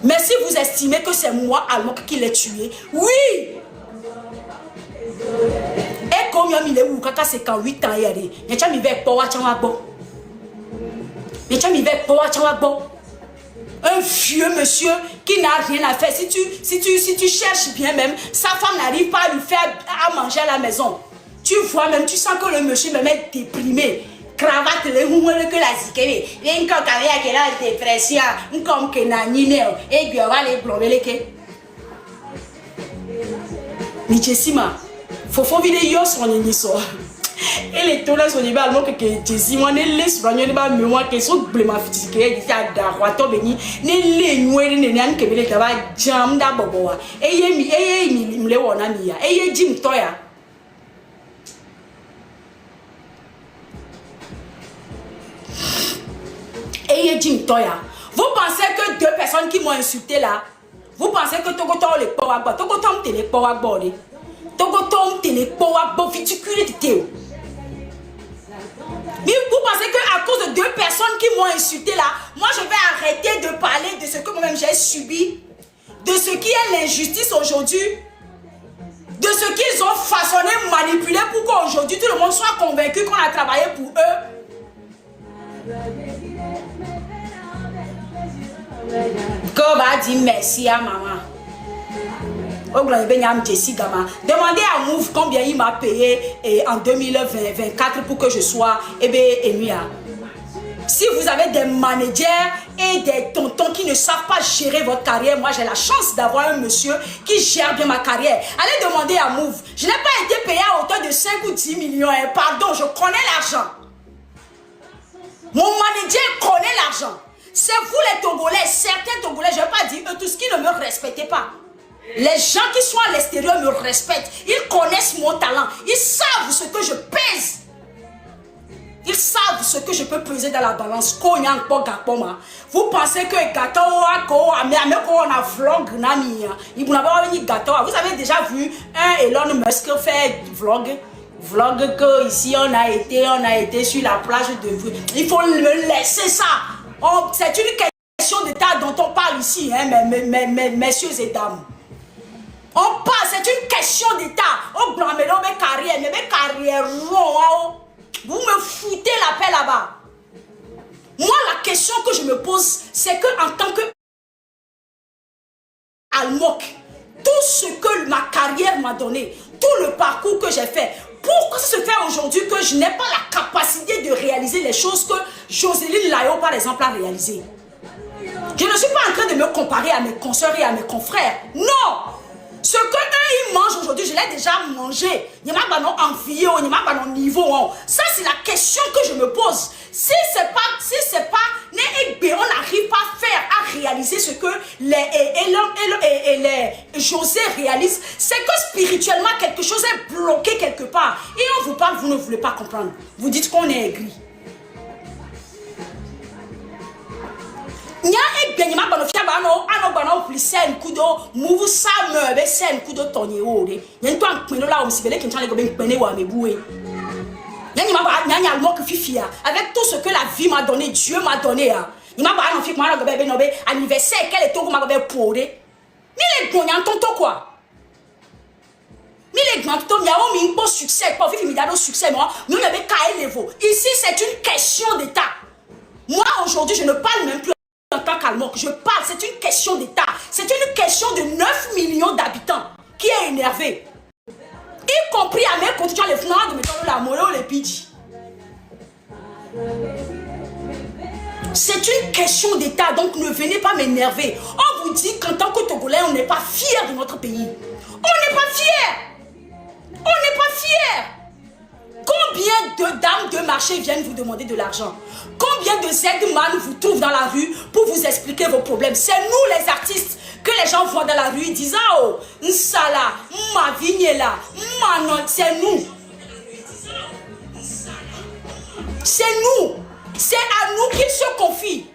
Mais si vous estimez que c'est moi, allemand, qui l'ai tué, oui! Et comme il est où, kaka c'est quand 8 ans, il y a des. Il y a un vieux monsieur qui n'a rien à faire. Si tu cherches bien même, sa femme n'arrive pas à lui faire à manger à la maison. Tu vois même, tu sens que le monsieur même est déprimé. Cravate le humeur que la zikebe et quand il y a quelle dépression comme que na nineo et puis on va les blomber que mi Jessima faut vidéo sur une histoire et les tolas sont libéraux alors que Jessima ne laisse pas ne pas mémoire que sont bléma physique et il y a d'aroito béni ne les nouer ne n'an que les taba jam da bobo et mi le wona miya et jim toya. Et Jim Toya, vous pensez que deux personnes qui m'ont insulté là, vous pensez que Togoton les powagbo, Togoton te les powagbo, Togoton te les powagbo, viticule de Théo. Mais vous pensez que à cause de deux personnes qui m'ont insulté là, moi je vais arrêter de parler de ce que moi-même j'ai subi, de ce qui est l'injustice aujourd'hui, de ce qu'ils ont façonné, manipulé pour qu'aujourd'hui tout le monde soit convaincu qu'on a travaillé pour eux. Comme a dit merci à maman. Demandez à Move combien il m'a payé en 2024 pour que je sois émia. Si vous avez des managers et des tontons qui ne savent pas gérer votre carrière, moi j'ai la chance d'avoir un monsieur qui gère bien ma carrière. Allez demander à Move. Je n'ai pas été payé à hauteur de 5 ou 10 millions. Pardon, je connais l'argent. Mon manager connaît l'argent. C'est vous les Togolais, certains Togolais, je ne vais pas dire eux tous qui ne me respectent pas. Les gens qui sont à l'extérieur me respectent. Ils connaissent mon talent. Ils savent ce que je pèse. Ils savent ce que je peux peser dans la balance. Vous pensez que gâteau vous avez déjà vu un Elon Musk faire vlog que ici on a été sur la plage de vous. Il faut me laisser ça. Oh, c'est une question d'état dont on parle ici, hein, messieurs et dames. On parle, c'est une question d'état. Oh, blanc, mais mes carrières, vous me foutez la paix là-bas. Moi, la question que je me pose, c'est que en tant que Almok, tout ce que ma carrière m'a donné, tout le parcours que j'ai fait, pourquoi ça se fait aujourd'hui que je n'ai pas la capacité de réaliser les choses que Jocelyne Layo, par exemple, a réalisées? Je ne suis pas en train de me comparer à mes consoeurs et à mes confrères. Non! Ce que eux, ils mangent aujourd'hui, je l'ai déjà mangé. Il n'y a pas envie, il n'y a pas niveau. Ça, c'est la question que je me pose. Si c'est pas, on n'arrive pas à faire, à réaliser ce que les José réalisent, c'est que spirituellement, quelque chose est bloqué quelque part. Et on vous parle, vous ne voulez pas comprendre. Vous dites qu'on est aigri. Nya egbenye ma bano fiaba no ano bano plisen kudo muvu same be sen kudo tonye ore yen to anpino la o sibele kin tane go ben pene wa mebuwe nya almo que fifia avec tout ce que la vie m'a donné, Dieu m'a donné hein. Il m'a pas non fi ma go be no be anniversaire quel est to go ma go be pore mi le gonya tonto quoi mi le grand to mi a o mi po succès pas fi mi da do succès moi mi on be ka elevo ici c'est une question d'état. Moi aujourd'hui je ne parle même plus en tant qu'Almok, je parle, c'est une question d'État. C'est une question de 9 millions d'habitants qui est énervé. Y compris à mes constituants, les flancs de méthode la molo, les pidji. C'est une question d'État, donc ne venez pas m'énerver. On vous dit qu'en tant que Togolais, on n'est pas fiers de notre pays. On n'est pas fiers. On n'est pas fiers. Combien de dames de marché viennent vous demander de l'argent? Combien de Z-man vous trouvent dans la rue pour vous expliquer vos problèmes? C'est nous les artistes que les gens voient dans la rue, ils disent ah oh, Nsala, ma vigne là, non, c'est nous. C'est nous. C'est à nous qu'ils se confient.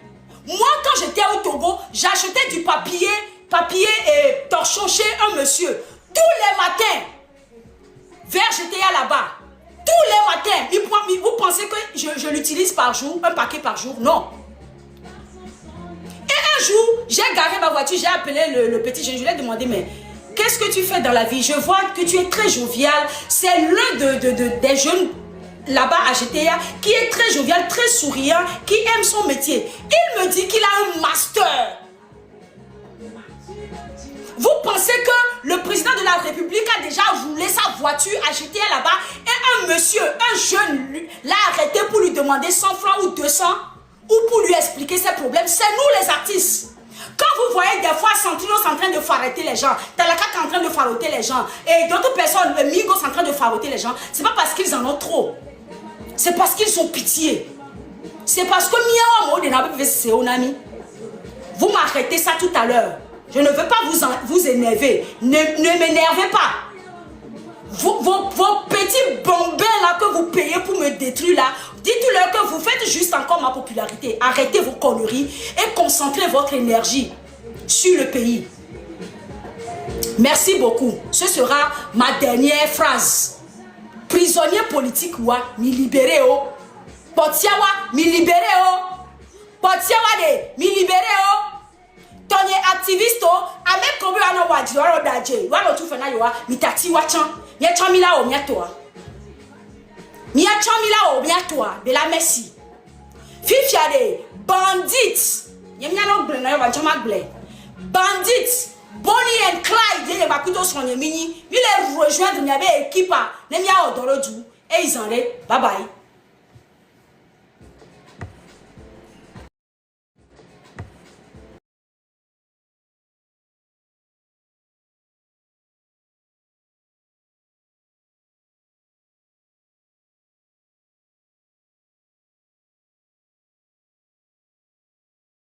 Moi, quand j'étais au Togo, j'achetais du papier et torchon chez un monsieur. Tous les matins, vers GTA là-bas. Tous les matins, vous pensez que je l'utilise par jour, un paquet par jour? Non. Et un jour, j'ai garé ma voiture, j'ai appelé le petit jeune, je lui ai demandé, mais qu'est-ce que tu fais dans la vie? Je vois que tu es très jovial. C'est l'un des jeunes là-bas à GTA qui est très jovial, très souriant, qui aime son métier. Il me dit qu'il a un master. Vous pensez que le président de la République a déjà roulé sa voiture à GTA là-bas et un monsieur, un jeune, l'a arrêté pour lui demander 100 francs ou 200 ou pour lui expliquer ses problèmes? C'est nous les artistes. Quand vous voyez des fois Santinos en train de farauter les gens, Talaka en train de farauter les gens et d'autres personnes, Migos en train de farauter les gens, c'est pas parce qu'ils en ont trop. C'est parce qu'ils ont pitié. C'est parce que vous m'arrêtez ça tout à l'heure. Je ne veux pas vous énerver. Ne m'énervez pas. Vos petits bombins là que vous payez pour me détruire là, dites-leur que vous faites juste encore ma popularité. Arrêtez vos conneries et concentrez votre énergie sur le pays. Merci beaucoup. Ce sera ma dernière phrase. Prisonnier politique, wa, mi libéré oh. Potiawa, mi libéré oh. Potiawa de, mi libéré oh. Tonye activiste avec combien ana wadi oro daje wano tu fena yoa mitati wachan ye chamila o miatoa mi a chamila o miatoa de la merci fifia de bandit ye mi no ble na yo ba chama ble bandit Bonnie and Clyde ye ba kuto sonye mini mi le rejoindre mi abe équipe ne mi a odoro du et ils en bye bye.